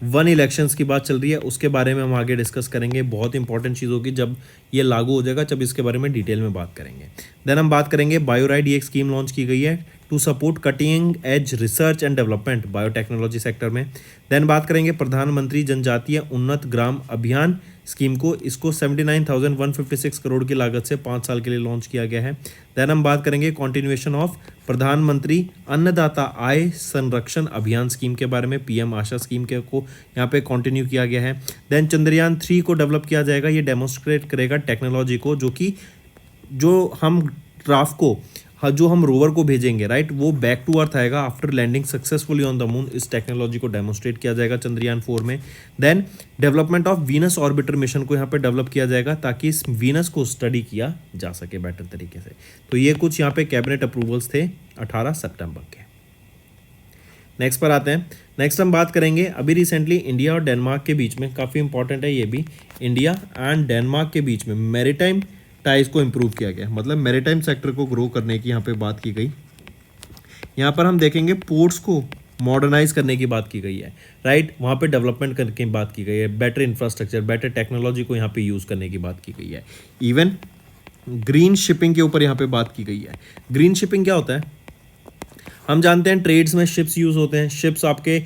वन इलेक्शंस की बात चल रही है, उसके बारे में हम आगे डिस्कस करेंगे। बहुत इंपॉर्टेंट चीज़ होगी जब ये लागू हो जाएगा, जब इसके बारे में डिटेल में बात करेंगे। देन हम बात करेंगे बायोराइड, ये एक स्कीम लॉन्च की गई है to support cutting edge research and development biotechnology sector में। देन बात करेंगे प्रधानमंत्री जनजातीय उन्नत ग्राम अभियान स्कीम को, इसको 79,156 करोड़ की लागत से 5 साल के लिए लॉन्च किया गया है। देन हम बात करेंगे कॉन्टिन्यूएशन ऑफ प्रधानमंत्री अन्नदाता आय संरक्षण अभियान स्कीम के बारे में, पीएम आशा स्कीम के को यहाँ पे कंटिन्यू किया गया है। देन चंद्रयान 3 को डेवलप किया जाएगा, ये डेमोन्स्ट्रेट करेगा टेक्नोलॉजी को, जो हम ड्राफ्ट को जो हम रोवर को भेजेंगे राइट, वो बैक टू अर्थ आएगा after landing successfully on the moon. इस टेक्नोलॉजी को डेमोन्स्ट्रेट किया जाएगा चंद्रयान 4 में। Then development of Venus orbiter mission को यहाँ पे डेवलप किया जाएगा ताकि इस वीनस को स्टडी किया जा सके बेटर तरीके से। तो ये कुछ यहाँ पे कैबिनेट अप्रूवल्स थे 18 सितंबर के। नेक्स्ट पर आते हैं। नेक्स्ट हम बात करेंगे अभी रिसेंटली इंडिया और डेनमार्क के बीच में, काफ़ी इंपॉर्टेंट है ये भी, इंडिया एंड डेनमार्क के बीच में मैरीटाइम टाइज को इम्प्रूव किया गया, मतलब मैरीटाइम सेक्टर को ग्रो करने की यहाँ पे बात की गई। यहाँ पर हम देखेंगे पोर्ट्स को मॉडर्नाइज करने की बात की गई है राइट, वहाँ पे डेवलपमेंट करने की बात की गई है, बेटर इंफ्रास्ट्रक्चर बेटर टेक्नोलॉजी को यहाँ पे यूज़ करने की बात की गई है। इवन ग्रीन शिपिंग के ऊपर यहाँ पे बात की गई है। ग्रीन शिपिंग क्या होता है? हम जानते हैं ट्रेड्स में शिप्स यूज़ होते हैं। शिप्स आपके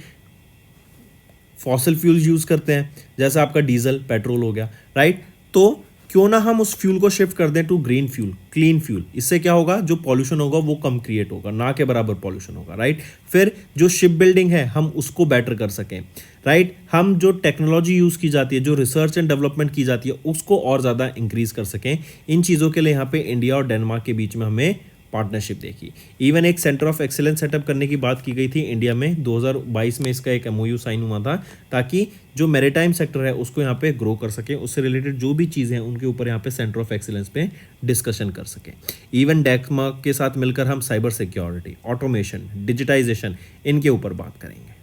फॉसिल फ्यूल्स यूज़ करते हैं, जैसे आपका डीजल पेट्रोल हो गया, राइट। तो क्यों ना हम उस फ्यूल को शिफ्ट कर दें to green fuel, clean fuel. इससे क्या होगा, जो पॉल्यूशन होगा वो कम क्रिएट होगा, ना के बराबर पॉल्यूशन होगा, राइट। फिर जो शिप बिल्डिंग है हम उसको बेटर कर सकें, राइट। हम जो टेक्नोलॉजी यूज़ की जाती है, जो रिसर्च एंड डेवलपमेंट की जाती है, उसको और ज़्यादा इंक्रीज कर सकें। इन चीज़ों के लिए यहाँ पे इंडिया और डेनमार्क के बीच में हमें पार्टनरशिप देखी। इवन एक सेंटर ऑफ एक्सीलेंस सेटअप करने की बात की गई थी इंडिया में, 2022 में इसका एक एमओयू साइन हुआ था, ताकि जो मैरीटाइम सेक्टर है उसको यहाँ पे ग्रो कर सके, उससे रिलेटेड जो भी चीज़ें हैं उनके ऊपर यहाँ पे सेंटर ऑफ एक्सीलेंस पे डिस्कशन कर सकें। इवन डेनमार्क के साथ मिलकर हम साइबर सिक्योरिटी, ऑटोमेशन, डिजिटाइजेशन, इनके ऊपर बात करेंगे,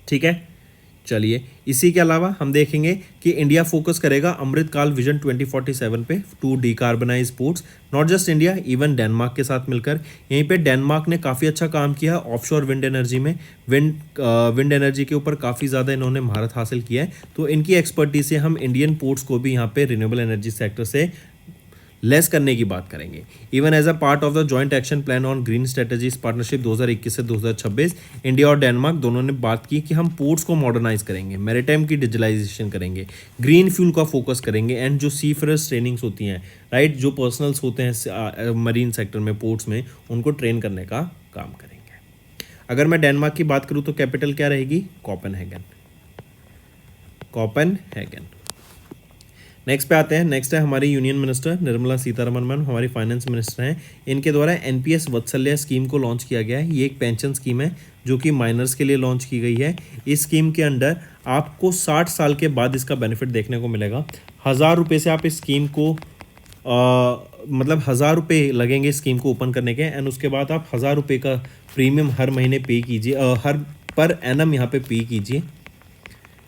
ठीक है। चलिए, इसी के अलावा हम देखेंगे कि इंडिया फोकस करेगा अमृतकाल विजन 2047 पे to decarbonise ports. Not just India, even Denmark के साथ मिलकर। यहीं पे डेनमार्क ने काफ़ी अच्छा काम किया ऑफशोर विंड एनर्जी में, विंड एनर्जी के ऊपर काफ़ी ज़्यादा इन्होंने महारत हासिल किया है। तो इनकी एक्सपर्टीज से हम इंडियन पोर्ट्स को भी यहाँ पे रिन्यूएबल एनर्जी सेक्टर से लेस करने की बात करेंगे। Even as a part of the joint action plan on green strategies partnership 2021 से 2026, इंडिया और डेनमार्क दोनों ने बात की कि हम पोर्ट्स को मॉडर्नाइज करेंगे, मैरीटाइम की डिजिटलाइजेशन करेंगे, ग्रीन फ्यूल का फोकस करेंगे, एंड जो सी फेयर्स ट्रेनिंग्स होती हैं, राइट, जो पर्सनल्स होते हैं मरीन सेक्टर में, पोर्ट्स में, उनको ट्रेन करने का काम करेंगे। अगर मैं डेनमार्क की बात करूँ तो कैपिटल क्या रहेगी, कोपेनहेगन। नेक्स्ट पे आते हैं। नेक्स्ट है हमारी union minister Nirmala Sitharaman ma'am, हमारी फाइनेंस मिनिस्टर हैं। इनके द्वारा एनपीएस वत्सल्य स्कीम को लॉन्च किया गया है। ये एक पेंशन स्कीम है जो कि माइनर्स के लिए लॉन्च की गई है। इस स्कीम के अंडर आपको 60 साल के बाद इसका बेनिफिट देखने को मिलेगा। 1000 रुपये से आप इस स्कीम को मतलब 1000 रुपये लगेंगे स्कीम को ओपन करने के, एंड उसके बाद आप 1000 रुपये का प्रीमियम हर महीने पे कीजिए, हर पर एनम यहाँ पे पे कीजिए,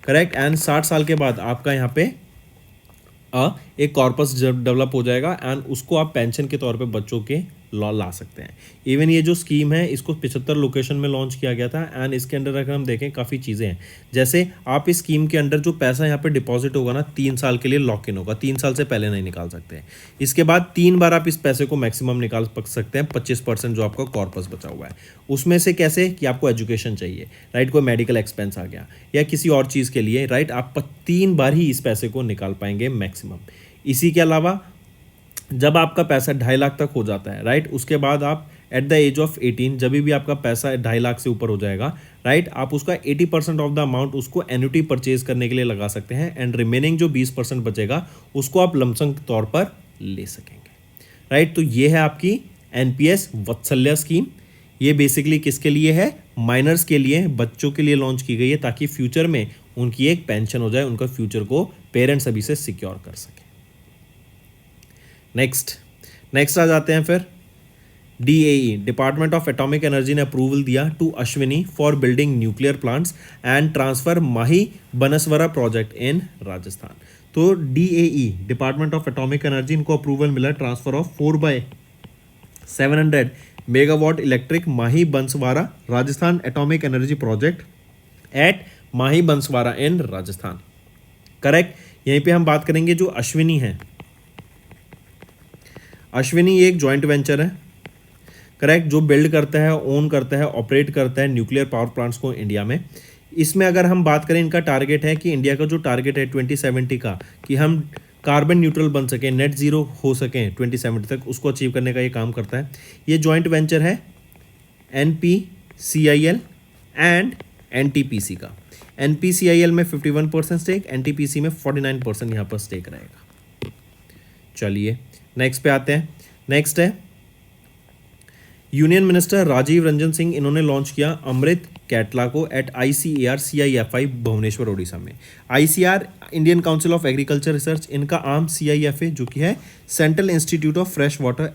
करेक्ट। एंड 60 साल के बाद आपका यहाँ पे एक कॉर्पस डेवलप हो जाएगा, एंड उसको आप पेंशन के तौर पे बच्चों के ला सकते हैं। इवन ये जो स्कीम है इसको 75 लोकेशन में लॉन्च किया गया था, एंड इसके अंडर अगर हम देखें काफ़ी चीज़ें हैं। जैसे आप इस स्कीम के अंडर जो पैसा यहाँ पे डिपॉजिट होगा ना, 3 साल के लिए लॉक इन होगा, 3 साल से पहले नहीं निकाल सकते हैं। इसके बाद 3 बार आप इस पैसे को मैक्सिमम निकाल सकते हैं, 25% जो आपका कॉर्पस बचा हुआ है उसमें से। कैसे कि आपको एजुकेशन चाहिए, राइट, कोई मेडिकल एक्सपेंस आ गया या किसी और चीज़ के लिए, राइट, आप 3 बार ही इस पैसे को निकाल पाएंगे मैक्सिमम। इसी के अलावा जब आपका पैसा 2.5 लाख तक हो जाता है, राइट, उसके बाद आप एट द एज ऑफ 18 जब भी आपका पैसा 2.5 लाख से ऊपर हो जाएगा, राइट, आप उसका 80% ऑफ द अमाउंट उसको एन्युटी परचेज करने के लिए लगा सकते हैं, एंड रिमेनिंग जो 20% बचेगा उसको आप लमसम के तौर पर ले सकेंगे, राइट। तो ये है आपकी एनपीएस वत्सल्य स्कीम। ये बेसिकली किसके लिए है, माइनर्स के लिए, बच्चों के लिए लॉन्च की गई है, ताकि फ्यूचर में उनकी एक पेंशन हो जाए, उनका फ्यूचर को पेरेंट्स अभी से सिक्योर कर सके। नेक्स्ट आ जाते हैं फिर DAE, department of atomic energy ने अप्रूवल दिया to Ashwini for building nuclear plants and transfer Mahi Banswara project in Rajasthan. तो DAE, department of atomic energy, इनको अप्रूवल मिला transfer of 4/700 megawatt electric Mahi Banswara Rajasthan atomic energy project at Mahi Banswara in Rajasthan, correct. यहीं पे हम बात करेंगे जो अश्विनी है, अश्विनी एक जॉइंट वेंचर है, करेक्ट, जो बिल्ड करता है, ओन करता है, ऑपरेट करता है न्यूक्लियर पावर प्लांट्स को इंडिया में। इसमें अगर हम बात करें, इनका टारगेट है कि इंडिया का जो टारगेट है 2070 का, कि हम कार्बन न्यूट्रल बन सकें, नेट जीरो हो सकें 2070 तक, उसको अचीव करने का ये काम करता है। ये जॉइंट वेंचर है NPCIL एंड NTPC का। NPCIL में 51% स्टेक, NTPC में 49% यहाँ पर स्टेक रहेगा। चलिए नेक्स्ट पे आते हैं। नेक्स्ट है यूनियन मिनिस्टर राजीव रंजन सिंह, इन्होंने लॉन्च किया अमृत कैटला को at ICAR CIFI Bhubaneswar Odisha में। ICR Indian council of agriculture research, इनका आर्म CIFA जो कि है central institute of fresh water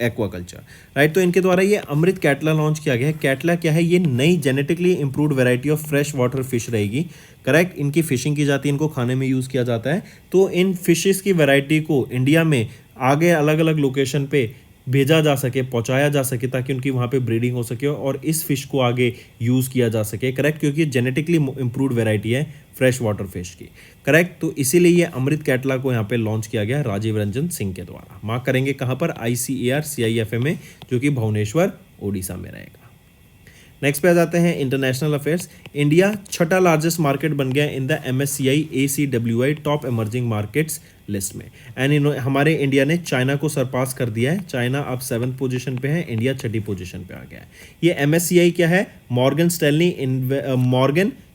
aquaculture, right. तो इनके द्वारा ये अमृत कैटला लॉन्च किया गया है। कैटला क्या है, ये नई genetically improved variety of fresh water fish रहेगी, करेक्ट। इनकी फिशिंग की जाती है, इनको खाने में यूज़ किया जाता है। तो इन फिशेस की वैरायटी को इंडिया में आगे अलग अलग लोकेशन पे भेजा जा सके, पहुंचाया जा सके, ताकि उनकी वहाँ पे ब्रीडिंग हो सके और इस फिश को आगे यूज़ किया जा सके, करेक्ट, क्योंकि जेनेटिकली इम्प्रूव्ड वैरायटी है फ्रेश वाटर फिश की, करेक्ट। तो इसीलिए ये अमृत कैटला को यहाँ पे लॉन्च किया गया राजीव रंजन सिंह के द्वारा। मार्क करेंगे कहाँ पर, ICAR CIFA में, जो कि भुवनेश्वर ओडिशा में रहेगा। नेक्स्ट पे आ जाते हैं इंटरनेशनल अफेयर्स। इंडिया छठा लार्जेस्ट मार्केट बन गया in the MSCI ACWI top emerging markets list में। एंड हमारे इंडिया ने चाइना को सरपास कर दिया है। चाइना अब 7th पोजीशन पे है, इंडिया छठी पोजीशन पे आ गया है। ये MSCI क्या है? Morgan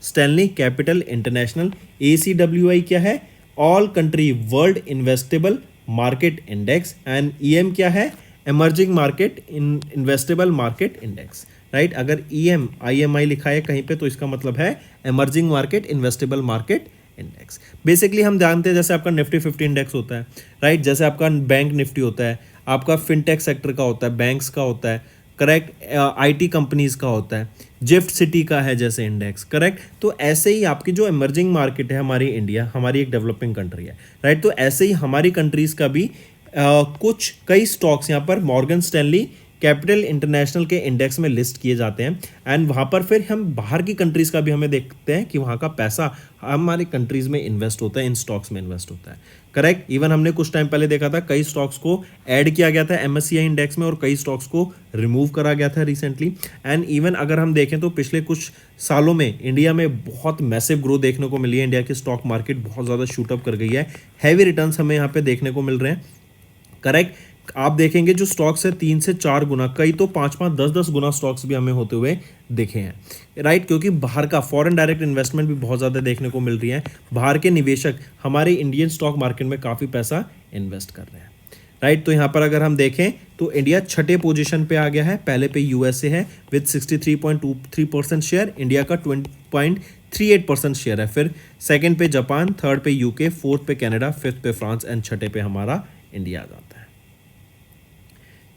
Stanley capital international. ACWI क्या है? All country world investable market index. And EM क्या है? Emerging market investable market index, right. अगर IMI लिखा है कहीं पे तो इसका मतलब है emerging market investable market index. Basically हम जानते हैं जैसे आपका निफ्टी 50 इंडेक्स होता है, राइट, जैसे आपका बैंक निफ्टी होता है, आपका फिनटेक सेक्टर का होता है, बैंक्स का होता है, करेक्ट, IT कंपनीज का होता है, जिफ्ट सिटी का है जैसे इंडेक्स, करेक्ट। तो ऐसे ही आपकी जो इमर्जिंग मार्केट है हमारी इंडिया, हमारी एक डेवलपिंग कंट्री है, राइट। तो ऐसे ही हमारी कंट्रीज का भी कुछ कई स्टॉक्स यहाँ पर मॉर्गन स्टैनली कैपिटल इंटरनेशनल के इंडेक्स में लिस्ट किए जाते हैं। एंड वहाँ पर फिर हम बाहर की कंट्रीज़ का भी हमें देखते हैं कि वहाँ का पैसा हमारे कंट्रीज़ में इन्वेस्ट होता है, इन स्टॉक्स में इन्वेस्ट होता है, करेक्ट। इवन हमने कुछ टाइम पहले देखा था कई स्टॉक्स को ऐड किया गया था MSCI इंडेक्स में और कई स्टॉक्स को रिमूव करा गया था रिसेंटली। एंड इवन अगर हम देखें तो पिछले कुछ सालों में इंडिया में बहुत मैसिव ग्रोथ देखने को मिली है। इंडिया की स्टॉक मार्केट बहुत ज़्यादा शूटअप कर गई है, हैवी रिटर्न्स हमें यहाँ पे देखने को मिल रहे हैं, करेक्ट। आप देखेंगे जो स्टॉक्स है 3 से 4 गुना, कई तो 5-5, 10-10 गुना स्टॉक्स भी हमें होते हुए दिखे हैं, राइट। क्योंकि बाहर का फॉरेन डायरेक्ट इन्वेस्टमेंट भी बहुत ज़्यादा देखने को मिल रही है। बाहर के निवेशक हमारे इंडियन स्टॉक मार्केट में काफ़ी पैसा इन्वेस्ट कर रहे हैं, राइट। तो यहाँ पर अगर हम देखें तो इंडिया छठे पोजीशन पे आ गया है। पहले पे USA है विद 63.23% शेयर, इंडिया का 20.38% शेयर है। फिर सेकंड पे जापान, थर्ड पे UK, फोर्थ पे कनाडा, फिफ्थ पे फ्रांस एंड छठे पे हमारा इंडिया आ जाता है।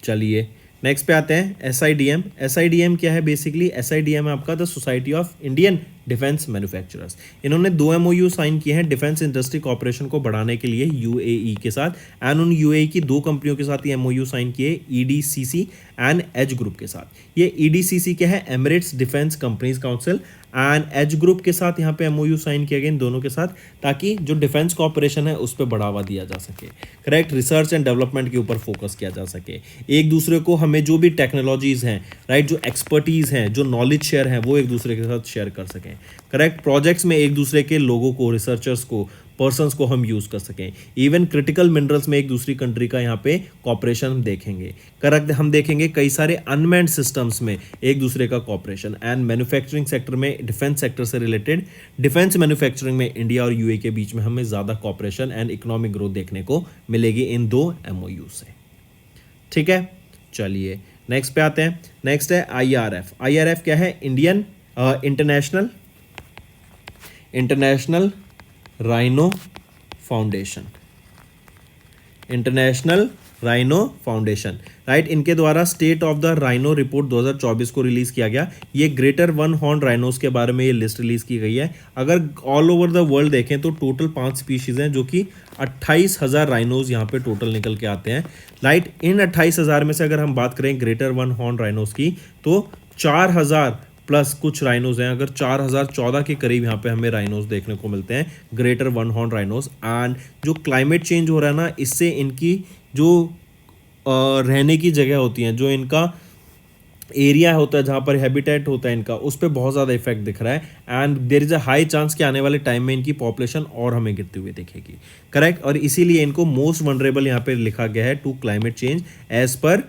चलिए नेक्स्ट पे आते हैं SIDM क्या है? बेसिकली SIDM है आपका the society of Indian defence manufacturers. इन्होंने 2 MOU साइन किए हैं डिफेंस इंडस्ट्री कॉर्पोरेशन को बढ़ाने के लिए UAE के साथ। एंड उन UAE की 2 कंपनियों के साथ ये MOU साइन किए, EDCC एंड एज ग्रुप के साथ। ये EDCC क्या है? Emirates defence companies council. And Edge group के साथ यहाँ पे MOU साइन किया गया इन दोनों के साथ, ताकि जो डिफेंस कॉर्पोरेशन है उस पर बढ़ावा दिया जा सके, करेक्ट। रिसर्च एंड डेवलपमेंट के ऊपर फोकस किया जा सके। एक दूसरे को हमें जो भी टेक्नोलॉजीज हैं, राइट, जो एक्सपर्टीज़ हैं, जो नॉलेज शेयर है वो एक दूसरे के साथ शेयर कर सकें, करेक्ट। प्रोजेक्ट्स में एक दूसरे के लोगों को, रिसर्चर्स को, पर्सन्स को हम यूज़ कर सकें। इवन क्रिटिकल मिनरल्स में एक दूसरी कंट्री का यहाँ पे कॉपरेशन देखेंगे, करेक्ट। हम देखेंगे कई सारे अनमैन्ड सिस्टम्स में एक दूसरे का कॉपरेशन। एंड मैन्युफैक्चरिंग सेक्टर में, डिफेंस सेक्टर से रिलेटेड डिफेंस मैन्युफैक्चरिंग में इंडिया और UAE के बीच में हमें ज़्यादा कॉपरेशन एंड इकोनॉमिक ग्रोथ देखने को मिलेगी इन 2 MOU से, ठीक है। चलिए नेक्स्ट पे आते हैं। नेक्स्ट है IRF क्या है? Indian international rhino foundation, international rhino foundation, right. इनके द्वारा state of the rhino report 2024 को रिलीज किया गया। ये ग्रेटर वन हॉर्न राइनोस के बारे में ये लिस्ट रिलीज की गई है। अगर ऑल ओवर द वर्ल्ड देखें तो टोटल 5 स्पीशीज हैं, जो कि 28,000 राइनोज यहाँ पे टोटल निकल के आते हैं, राइट। इन 28,000 में से अगर हम बात करें ग्रेटर वन हॉर्न राइनोस की, तो 4,000 प्लस कुछ राइनोज हैं। अगर 4,014 के करीब यहाँ पे हमें राइनोज देखने को मिलते हैं, greater one horn rhinos. And जो क्लाइमेट चेंज हो रहा है ना, इससे इनकी जो रहने की जगह होती हैं, जो इनका एरिया होता है, जहाँ पर हैबिटेट होता है इनका, उस पर बहुत ज़्यादा इफेक्ट दिख रहा है। And there is a high chance कि आने वाले टाइम में इनकी पॉपुलेशन और हमें गिरती हुई दिखेगी, करेक्ट। और इसीलिए इनको मोस्ट वनरेबल यहाँ पे लिखा गया है to climate change as per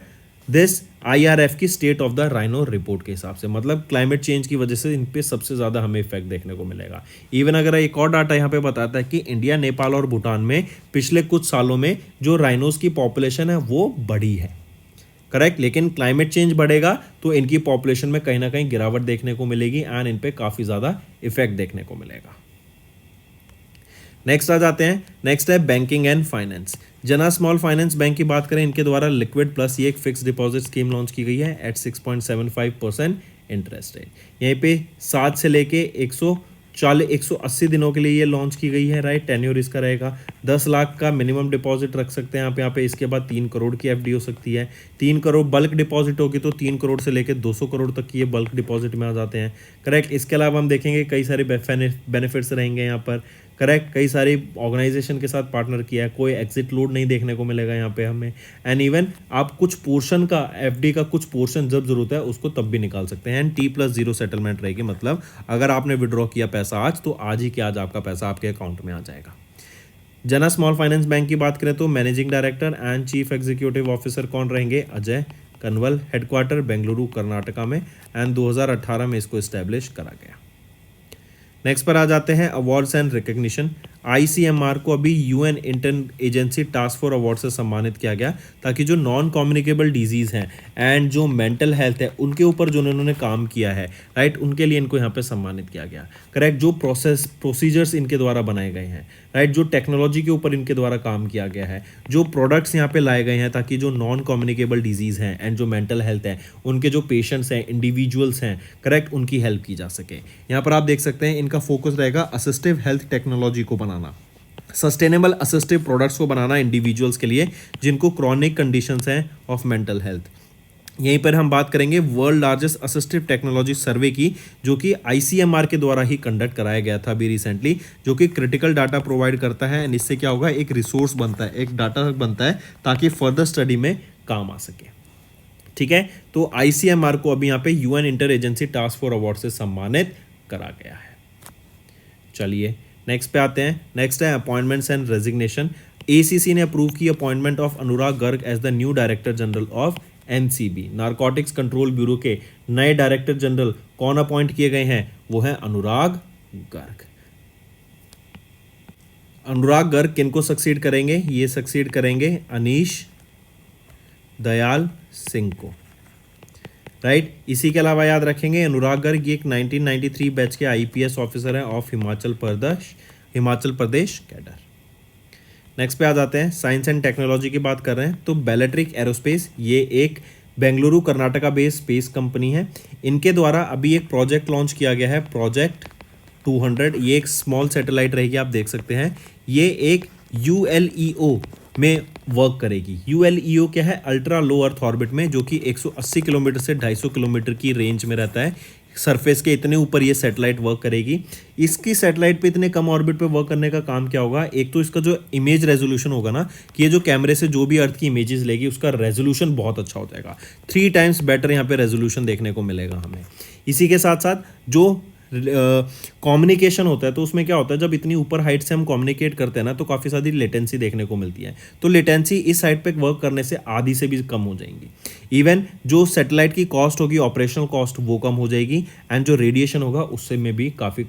this IRF की state of the rhino report के हिसाब से। मतलब क्लाइमेट चेंज की वजह से इन पे सबसे ज़्यादा हमें इफेक्ट देखने को मिलेगा। इवन अगर एक और डाटा यहाँ पे बताता है कि इंडिया, नेपाल और भूटान में पिछले कुछ सालों में जो राइनोज की पॉपुलेशन है वो बढ़ी है, करेक्ट। लेकिन क्लाइमेट चेंज बढ़ेगा तो इनकी पॉपुलेशन में कहीं ना कहीं गिरावट देखने को मिलेगी एंड इन पे काफ़ी ज़्यादा इफेक्ट देखने को मिलेगा। नेक्स्ट आ जाते हैं। नेक्स्ट है बैंकिंग एंड फाइनेंस। जना स्मॉल फाइनेंस बैंक की बात करें, इनके द्वारा लिक्विड प्लस ये एक फिक्स डिपॉजिट स्कीम लॉन्च की गई है एट 6.75% इंटरेस्ट रेट। यहीं पे 7 से लेके 180 दिनों के लिए ये लॉन्च की गई है, राइट। टेन्योर इसका रहेगा 10 लाख का मिनिमम डिपॉजिट रख सकते हैं आप यहाँ पे। इसके बाद 3 करोड़ की FD हो सकती है। 3 करोड़ बल्क डिपॉजिट होगी तो 3 करोड़ से लेकर 200 करोड़ तक की ये बल्क डिपॉजिट में आ जाते हैं, करेक्ट। इसके अलावा हम देखेंगे कई सारे बेनिफिट्स रहेंगे यहाँ पर, करेक्ट, कई सारी ऑर्गेनाइजेशन के साथ पार्टनर किया है, कोई एग्जिट लोड नहीं देखने को मिलेगा यहाँ पे हमें। एंड इवन आप कुछ पोर्शन का एफडी का कुछ पोर्शन जब जरूरत है उसको तब भी निकाल सकते हैं। एंड T+0 सेटलमेंट रहेगी, मतलब अगर आपने विड्रॉ किया पैसा आज तो आज ही के आज आपका पैसा आपके अकाउंट में आ जाएगा। जना स्मॉल फाइनेंस बैंक की बात करें तो managing director and chief executive officer कौन रहेंगे? अजय कनवल। हेडक्वार्टर बेंगलुरु कर्नाटका में, एंड 2018 में इसको इस्टेब्लिश करा गया। नेक्स्ट पर आ जाते हैं अवार्ड्स एंड रिकग्निशन। ICMR को अभी UN inter agency task force award से सम्मानित किया गया, ताकि जो नॉन कम्युनिकेबल डिजीज़ हैं एंड जो मेंटल हेल्थ है उनके ऊपर जो उन्होंने काम किया है, राइट, उनके लिए इनको यहाँ पे सम्मानित किया गया। करेक्ट, जो प्रोसीजर्स इनके द्वारा बनाए गए हैं, राइट, जो टेक्नोलॉजी के ऊपर इनके द्वारा काम किया गया है, जो प्रोडक्ट्स यहाँ पे लाए गए हैं ताकि जो नॉन कम्युनिकेबल डिजीज़ हैं एंड जो मेंटल हेल्थ है उनके जो पेशेंट्स हैं, इंडिविजुअल्स हैं, करेक्ट, उनकी हेल्प की जा सके। यहाँ पर आप देख सकते हैं इनका फोकस रहेगा असिस्टिव हेल्थ टेक्नोलॉजी को बनाना, सस्टेनेबल असिस्टिव प्रोडक्ट्स को बनाना इंडिविजुअल्स के लिए जिनको क्रॉनिक कंडीशंस हैं ऑफ मेंटल हेल्थ। यहीं पर हम बात करेंगे वर्ल्ड लार्जेस्ट असिस्टिव टेक्नोलॉजी सर्वे की, जो कि ICMR के द्वारा ही कंडक्ट कराया गया था अभी रिसेंटली, जो कि क्रिटिकल डाटा प्रोवाइड करता है। एंड इससे क्या होगा, एक रिसोर्स बनता है, एक डाटा बनता है ताकि फर्दर स्टडी में काम आ सके। ठीक है, तो ICMR को अभी यहाँ पे UN inter agency task force award से सम्मानित करा गया है। चलिए नेक्स्ट पे आते हैं। नेक्स्ट है अपॉइंटमेंट्स एंड रेजिग्नेशन। ACC ने अप्रूव की appointment of Anurag Garg as the new director general of NCB, narcotics control bureau के नए डायरेक्टर जनरल कौन अपॉइंट किए गए हैं? वो है अनुराग गर्ग। अनुराग गर्ग किनको सक्सीड करेंगे? ये सक्सीड करेंगे अनीश दयाल सिंह को, राइट। इसी के अलावा याद रखेंगे अनुराग गर्ग ये एक 1993 बैच के IPS ऑफिसर हैं of Himachal Pradesh cadre. Next पे आ जाते हैं, साइंस एंड टेक्नोलॉजी की बात कर रहे हैं तो बेलेट्रिक एरोस्पेस, ये एक Bengaluru Karnataka based space company है। इनके द्वारा अभी एक प्रोजेक्ट लॉन्च किया गया है, प्रोजेक्ट 200। ये एक स्मॉल सैटेलाइट रहेगी, आप देख सकते हैं। ये एक ULEO में वर्क करेगी। ULEO क्या है? अल्ट्रा लो अर्थ ऑर्बिट में, जो कि 180 किलोमीटर से 250 किलोमीटर की रेंज में रहता है। सरफेस के इतने ऊपर ये सैटेलाइट वर्क करेगी। इसकी सैटेलाइट पे इतने कम ऑर्बिट पे वर्क करने का काम क्या होगा? एक तो इसका जो इमेज रेजोल्यूशन होगा ना, कि ये जो कैमरे से जो भी अर्थ की इमेजेस लेगी उसका रेजोल्यूशन बहुत अच्छा हो जाएगा। 3 टाइम्स बेटर यहाँ पे रेजोल्यूशन देखने को मिलेगा हमें। इसी के साथ साथ जो कम्युनिकेशन होता है, तो उसमें क्या होता है, जब इतनी ऊपर हाइट से हम कम्युनिकेट करते हैं ना, तो काफ़ी सारी लेटेंसी देखने को मिलती है। तो लेटेंसी इस हाइट पे वर्क करने से आधी से भी कम हो जाएंगी। इवन जो सैटेलाइट की कॉस्ट होगी, ऑपरेशनल कॉस्ट, वो कम हो जाएगी। एंड जो रेडिएशन होगा उससे में भी काफ़ी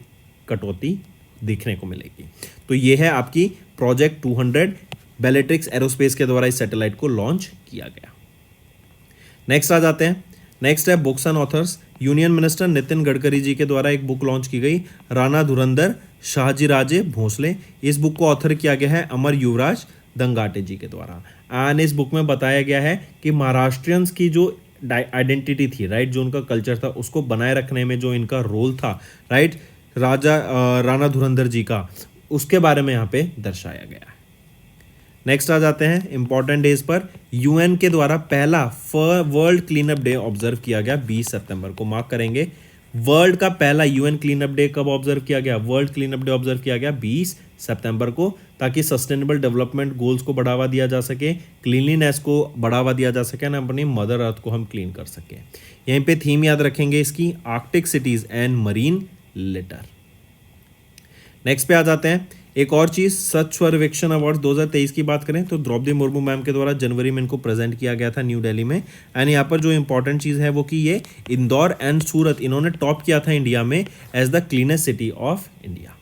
कटौती देखने को मिलेगी। तो ये है आपकी प्रोजेक्ट 200, बेलेट्रिक्स एरोस्पेस के द्वारा इस सैटेलाइट को लॉन्च किया गया। नेक्स्ट आ जाते हैं। नेक्स्ट है books and authors. Union minister Nitin Gadkari ji के द्वारा एक बुक लॉन्च की गई, राणा धुरंधर शाहजीराजे भोसले। इस बुक को ऑथर किया गया है अमर युवराज दंगाटे जी के द्वारा। एंड इस बुक में बताया गया है कि महाराष्ट्रियंस की जो आइडेंटिटी थी, राइट, जो उनका कल्चर था, उसको बनाए रखने में जो इनका रोल था, राइट, राणा धुरंधर जी का, उसके बारे में यहाँ पे दर्शाया गया है। नेक्स्ट आ जाते हैं इंपॉर्टेंट डेज पर। UN के द्वारा पहला world clean up day observe किया गया 20 सितंबर को, मार्क करेंगे। वर्ल्ड का पहला UN क्लीन अप डे कब ऑब्जर्व किया गया? World clean up day observe किया गया 20 सितंबर को, ताकि सस्टेनेबल डेवलपमेंट गोल्स को बढ़ावा दिया जा सके, क्लीनलीनेस को बढ़ावा दिया जा सके, ना अपनी मदर अर्थ को हम क्लीन कर सके। यहीं पे थीम याद रखेंगे इसकी, Arctic cities and marine litre. Next पे आ जाते हैं। एक और चीज़, स्वच्छ सर्वेक्षण अवार्ड 2023 की बात करें तो द्रौपदी मुर्मू मैम के द्वारा जनवरी में इनको प्रेजेंट किया गया था न्यू दिल्ली में। एंड यहाँ पर जो इंपॉर्टेंट चीज़ है वो कि ये इंदौर एंड सूरत इन्होंने टॉप किया था इंडिया में as the cleanest city of India.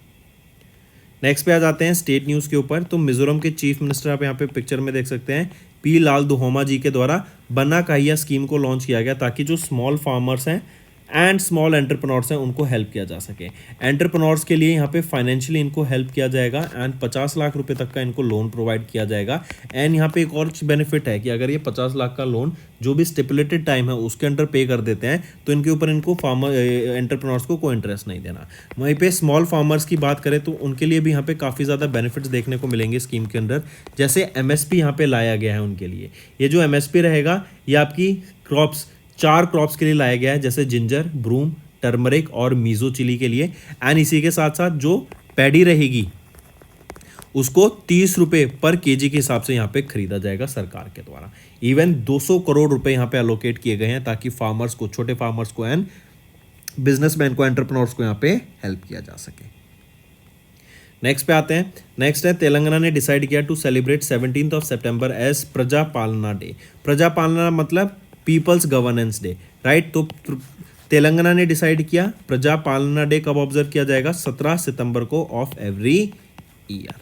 Next पे आ जाते हैं स्टेट न्यूज़ के ऊपर। तो मिजोरम के चीफ मिनिस्टर आप यहाँ पे पिक्चर में देख सकते हैं, P लाल दुहोमा जी के द्वारा बन्ना काहिया स्कीम को लॉन्च किया गया, ताकि जो स्मॉल फार्मर्स हैं एंड स्मॉल एंटरप्रेन्योर्स हैं उनको हेल्प किया जा सके। एंटरप्रेन्योर्स के लिए यहाँ पे फाइनेंशियली इनको हेल्प किया जाएगा एंड 50 लाख रुपए तक का इनको लोन प्रोवाइड किया जाएगा। एंड यहाँ पे एक और बेनिफिट है कि अगर ये 50 लाख का लोन जो भी स्टिपुलेटेड टाइम है उसके अंडर पे कर देते हैं तो इनके ऊपर इनको फार्मर एंटरप्रेन्योर्स को कोई इंटरेस्ट नहीं देना। वहीं पे स्मॉल फार्मर्स की बात करें तो उनके लिए भी यहाँ पे काफ़ी ज़्यादा बेनिफिट्स देखने को मिलेंगे स्कीम के अंदर। जैसे MSP यहाँ पे लाया गया है उनके लिए। ये जो MSP रहेगा ये आपकी क्रॉप्स 4 क्रॉप्स के लिए लाया गया है, जैसे जिंजर, ब्रूम, टर्मरिक और मीज़ो चिली के लिए। एंड इसी के साथ साथ जो पैडी रहेगी उसको 30 रुपये पर केजी के हिसाब से यहाँ पे खरीदा जाएगा सरकार के द्वारा। इवन 200 करोड़ रुपए यहाँ पे अलोकेट किए गए हैं ताकि फार्मर्स को, छोटे फार्मर्स को एंड बिजनेसमैन को, एंटरप्रेन्योर्स को यहाँ पे हेल्प किया जा सके। नेक्स्ट पे आते हैं। नेक्स्ट है तेलंगाना ने डिसाइड किया to celebrate 17th of September as Praja Palana day. प्रजा पालना मतलब पीपल्स गवर्नेंस डे, राइट। तो तेलंगाना ने डिसाइड किया प्रजा पालना डे कब ऑब्जर्व किया जाएगा, 17 सितंबर को of every year.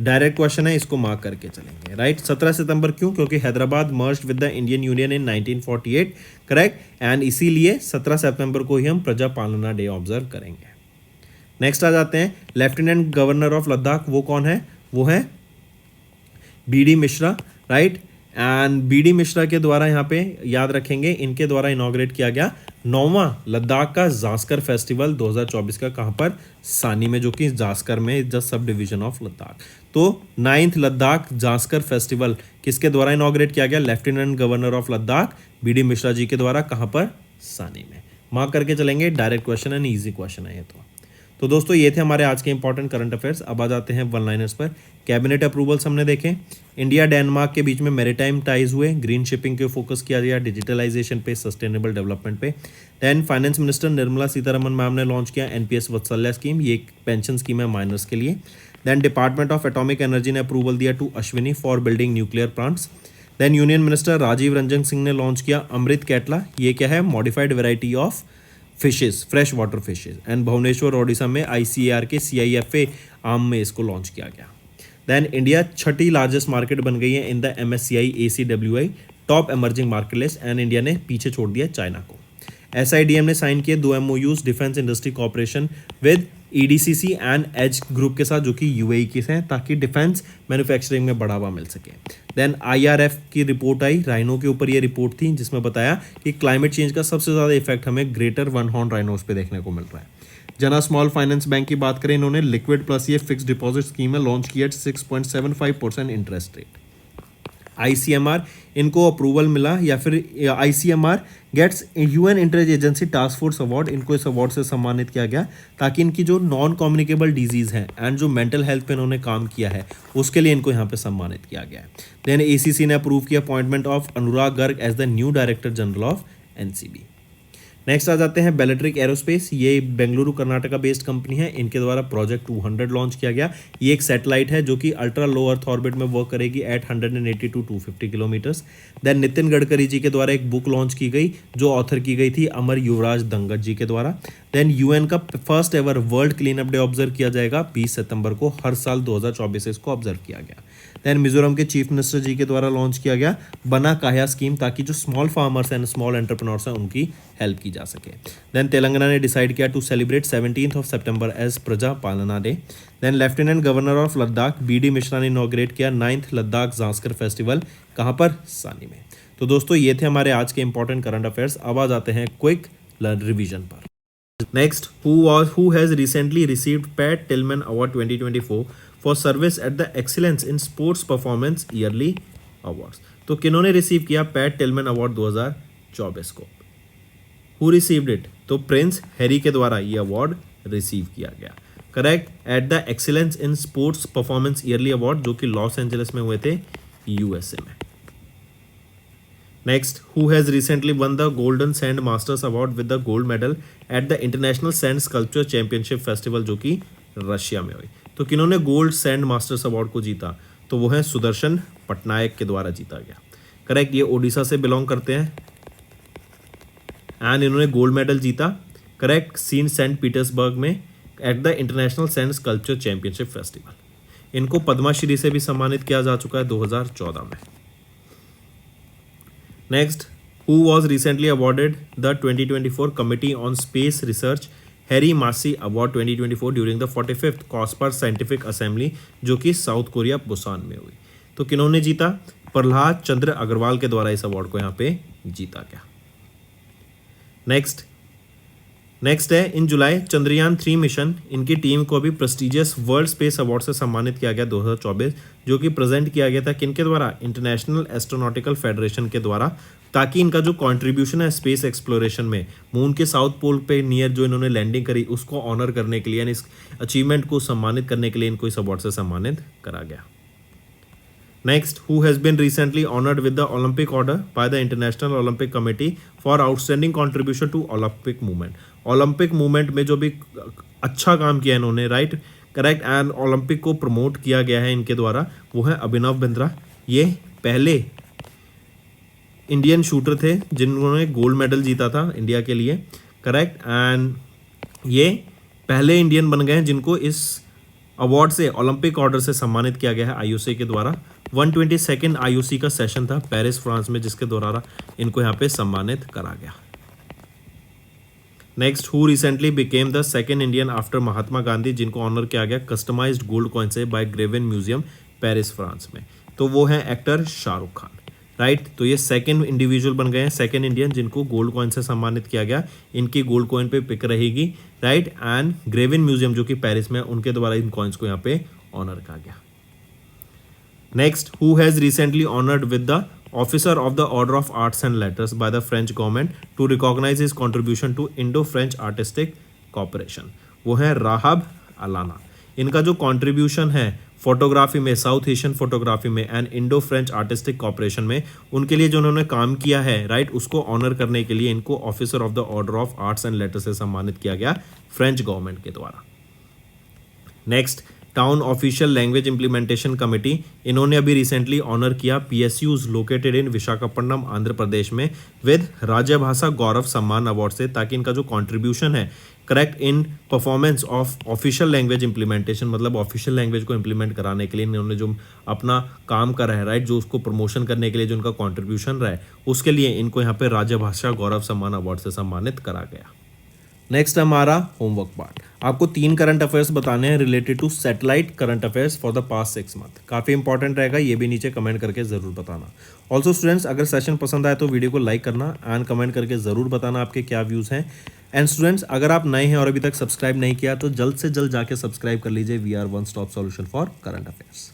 Direct question है, इसको मार्क करके चलेंगे, राइट। 17 सितंबर क्यों, क्योंकि Hyderabad merged with the Indian union in 1948, correct. And इसीलिए 17 सितंबर को ही हम प्रजा पालना डे ऑब्जर्व करेंगे। नेक्स्ट आ जाते हैं, लेफ्टिनेंट गवर्नर ऑफ लद्दाख, वो कौन है, वो है BD Mishra, right. And BD Mishra के द्वारा यहाँ पे याद रखेंगे, इनके द्वारा इनॉग्रेट किया गया 9वां लद्दाख का जास्कर फेस्टिवल 2024 का, कहाँ पर, सानी में, जो कि जास्कर में just sub division of Ladakh. तो 9th लद्दाख जास्कर फेस्टिवल किसके द्वारा इनॉग्रेट किया गया, lieutenant governor of Ladakh BD Mishra ji के द्वारा, कहाँ पर, सानी में। मार्क करके चलेंगे, direct question and easy question है ये। तो दोस्तों ये थे हमारे आज के इंपॉर्टेंट करंट अफेयर्स। अब आ जाते हैं वन लाइनर्स पर। कैबिनेट अप्रूवल्स हमने देखे, इंडिया डेनमार्क के बीच में मैरीटाइम टाइज हुए, ग्रीन शिपिंग के फोकस किया गया, डिजिटलाइजेशन पे, सस्टेनेबल डेवलपमेंट पे। Then finance minister Nirmala Sitharaman ma'am ने लॉन्च किया एनपीएस वत्सल्य स्कीम, ये एक पेंशन स्कीम है माइनर्स के लिए। Then department of atomic energy ने अप्रूवल दिया to Ashwini for building nuclear plants. Then union minister Rajiv Ranjan Singh ने लॉन्च किया अमृत कैटला, ये क्या है, modified variety of fishes, fresh water fishes. And Bhubaneswar Odisha में आईसीएआर के सीआईएफए आर्म में इसको लॉन्च किया गया। देन इंडिया छठी लार्जेस्ट मार्केट बन गई है in the MSCI ACWI top emerging market list, and India ने पीछे छोड़ दिया चाइना को। एसआईडीएम ने साइन किए 2 MOUs defence industry cooperation with EDCC and Edge group के साथ, जो कि यूएई के हैं, ताकि डिफेंस मैन्युफैक्चरिंग में बढ़ावा मिल सके। देन आईआरएफ की रिपोर्ट आई, राइनो के ऊपर ये रिपोर्ट थी, जिसमें बताया कि क्लाइमेट चेंज का सबसे ज़्यादा इफेक्ट हमें ग्रेटर वन हॉर्न राइनोस पे देखने को मिल रहा है। जना स्मॉल फाइनेंस बैंक की बात करें, इन्होंने लिक्विड प्लस ये फिक्स डिपॉजिट स्कीम है लॉन्च किया 6.75% इंटरेस्ट रेट। आईसीएमआर, इनको अप्रूवल मिला, या फिर ICMR gets UN inter agency task force award, इनको इस अवार्ड से सम्मानित किया गया ताकि इनकी जो नॉन कम्युनिकेबल डिजीज़ हैं एंड जो मेंटल हेल्थ पे इन्होंने काम किया है उसके लिए इनको यहाँ पे सम्मानित किया गया है। देन एसीसी ने अप्रूव किया appointment of Anurag Garg as the new director general of NCB. Next आ जाते हैं बेलेट्रिक एरोस्पेस, ये बेंगलुरु कर्नाटका बेस्ड कंपनी है, इनके द्वारा प्रोजेक्ट 200 लॉन्च किया गया। ये एक सैटेलाइट है जो कि अल्ट्रा लो अर्थ ऑर्बिट में वर्क करेगी at 180 to 250 kilometres. Then Nitin Gadkari ji के द्वारा एक बुक लॉन्च की गई जो ऑथर की गई थी अमर युवराज दंगत जी के द्वारा। देन यूएन का first ever world clean up day observe किया जाएगा 20 सितंबर को, हर साल 2024 से इसको ऑब्जर्व किया गया। देन मिजोरम के चीफ मिनिस्टर जी के द्वारा लॉन्च किया गया बना काया स्कीम, ताकि जो small farmers and small entrepreneurs हैं उनकी हेल्प की जा सके। देन तेलंगाना ने डिसाइड किया to celebrate 17th of September as Praja Palana day. Then lieutenant governor of Ladakh BD Mishra ने इनॉग्रेट किया 9th लद्दाख जास्कर फेस्टिवल, कहाँ पर, सानी में। तो दोस्तों ये थे हमारे आज के इंपॉर्टेंट करंट अफेयर्स। अब आ जाते हैं क्विक रिवीजन पर। Next, who has recently received Pat Tillman Award 2024 for service at the Excellence in Sports Performance Yearly Awards। तो किन्होंने रिसीव किया पैट टिलमैन अवार्ड 2024 को? Who received it? तो प्रिंस हैरी के द्वारा ये अवार्ड रिसीव किया गया, correct, at the excellence in sports performance yearly award, जो कि लॉस एंजलिस में हुए थे, यूएसए में। Next, who has recently won the Golden Sand Masters Award with the gold medal at the International Sand Sculpture Championship Festival, जो कि Russia में हुई। तो किन्होंने गोल्ड सैंड मास्टर्स अवार्ड को जीता? तो वो है सुदर्शन पटनायक के द्वारा जीता गया, करेक्ट। ये ओडिशा से बिलोंग करते हैं एंड इन्होंने गोल्ड मेडल जीता, करेक्ट, सीन सेंट पीटर्सबर्ग में at the international sand sculpture championship festival. इनको पद्माश्री से भी सम्मानित किया जा चुका है 2014 में। Next, who was recently awarded the 2024 Committee on Space Research Harry Massey Award 2024 during the 45th COSPAR Scientific Assembly, जो कि साउथ कोरिया बुसान में हुई। तो किन्होंने जीता? प्रहलाद चंद्र अग्रवाल के द्वारा इस अवार्ड को यहाँ पे जीता गया। नेक्स्ट, नेक्स्ट है इन जुलाई चंद्रयान 3 मिशन, इनकी टीम को अभी प्रेस्टिजियस वर्ल्ड स्पेस अवार्ड से सम्मानित किया गया 2024, जो कि प्रेजेंट किया गया था किनके द्वारा, इंटरनेशनल एस्ट्रोनॉटिकल फेडरेशन के द्वारा, ताकि इनका जो कंट्रीब्यूशन है स्पेस एक्सप्लोरेशन में, मून के साउथ पोल पे नियर जो इन्होंने लैंडिंग करी उसको ऑनर करने के लिए, यानी इस अचीवमेंट को सम्मानित करने के लिए इनको इस अवार्ड से सम्मानित करा गया। Next, who has been recently honored with the Olympic Order by the International Olympic Committee for outstanding contribution to Olympic movement. Olympic movement में जो भी अच्छा काम किया इन्होंने, राइट, करेक्ट, एंड ओलंपिक को प्रमोट किया गया है इनके द्वारा, वो है अभिनव बिंद्रा। ये पहले इंडियन शूटर थे जिन्होंने गोल्ड मेडल जीता था इंडिया के लिए, करेक्ट, एंड ये पहले इंडियन बन गए हैं जिनको इस अवार्ड से ओलंपिक ऑर्डर से सम्मानित किया गया है आईओसी के द्वारा। 122nd आईओसी का सेशन था पेरिस फ्रांस में, जिसके द्वारा इनको यहाँ पे सम्मानित करा गया। Next, who recently became the second Indian after Mahatma Gandhi, जिनको ऑनर किया गया कस्टमाइज्ड गोल्ड कॉइन से by Grevin museum Paris France में, तो वो है एक्टर शाहरुख खान, राइट। तो ये सेकंड इंडिविजुअल बन गए हैं, सेकंड इंडियन जिनको गोल्ड कॉइन से सम्मानित किया गया। इनकी गोल्ड कॉइन पे पिक रहेगी, राइट, एंड ग्रेवन म्यूजियम जो कि पेरिस में, उनके द्वारा इन कॉइन्स को यहाँ पे ऑनर किया गया। Next, who has recently honoured with the officer of the order of arts and letters by the French government to recognise his contribution to Indo French artistic cooperation, वो है राहब अलाना। इनका जो contribution है photography में, South Asian photography में and Indo French artistic cooperation में, उनके लिए जो उन्होंने काम किया है, राइट, उसको ऑनर करने के लिए इनको officer of the order of arts and letters से सम्मानित किया गया फ्रेंच गवर्नमेंट के द्वारा। Next, town official language implementation committee, इन्होंने अभी रिसेंटली ऑनर किया PSUs located in Visakhapatnam Andhra Pradesh में विद राजभाषा गौरव सम्मान अवार्ड से, ताकि इनका जो कॉन्ट्रीब्यूशन है, correct, in performance of official language implementation, मतलब ऑफिशियल लैंग्वेज को इंप्लीमेंट कराने के लिए इन्होंने जो अपना काम करा है, राइट, जो उसको प्रमोशन करने के लिए जो उनका कॉन्ट्रीब्यूशन रहा है, उसके लिए इनको यहाँ पे राजभाषा गौरव सम्मान अवार्ड से सम्मानित करा गया। नेक्स्ट हमारा होमवर्क पार्ट, आपको 3 करंट अफेयर्स बताने हैं related to satellite current affairs for the past 6 month. काफ़ी इंपॉर्टेंट रहेगा, ये भी नीचे कमेंट करके ज़रूर बताना। ऑल्सो स्टूडेंट्स, अगर सेशन पसंद आए तो वीडियो को लाइक करना एंड कमेंट करके ज़रूर बताना आपके क्या व्यूज़ हैं। एंड स्टूडेंट्स, अगर आप नए हैं और अभी तक सब्सक्राइब नहीं किया तो जल्द से जल्द जाके सब्सक्राइब कर लीजिए। We are one stop solution for current affairs.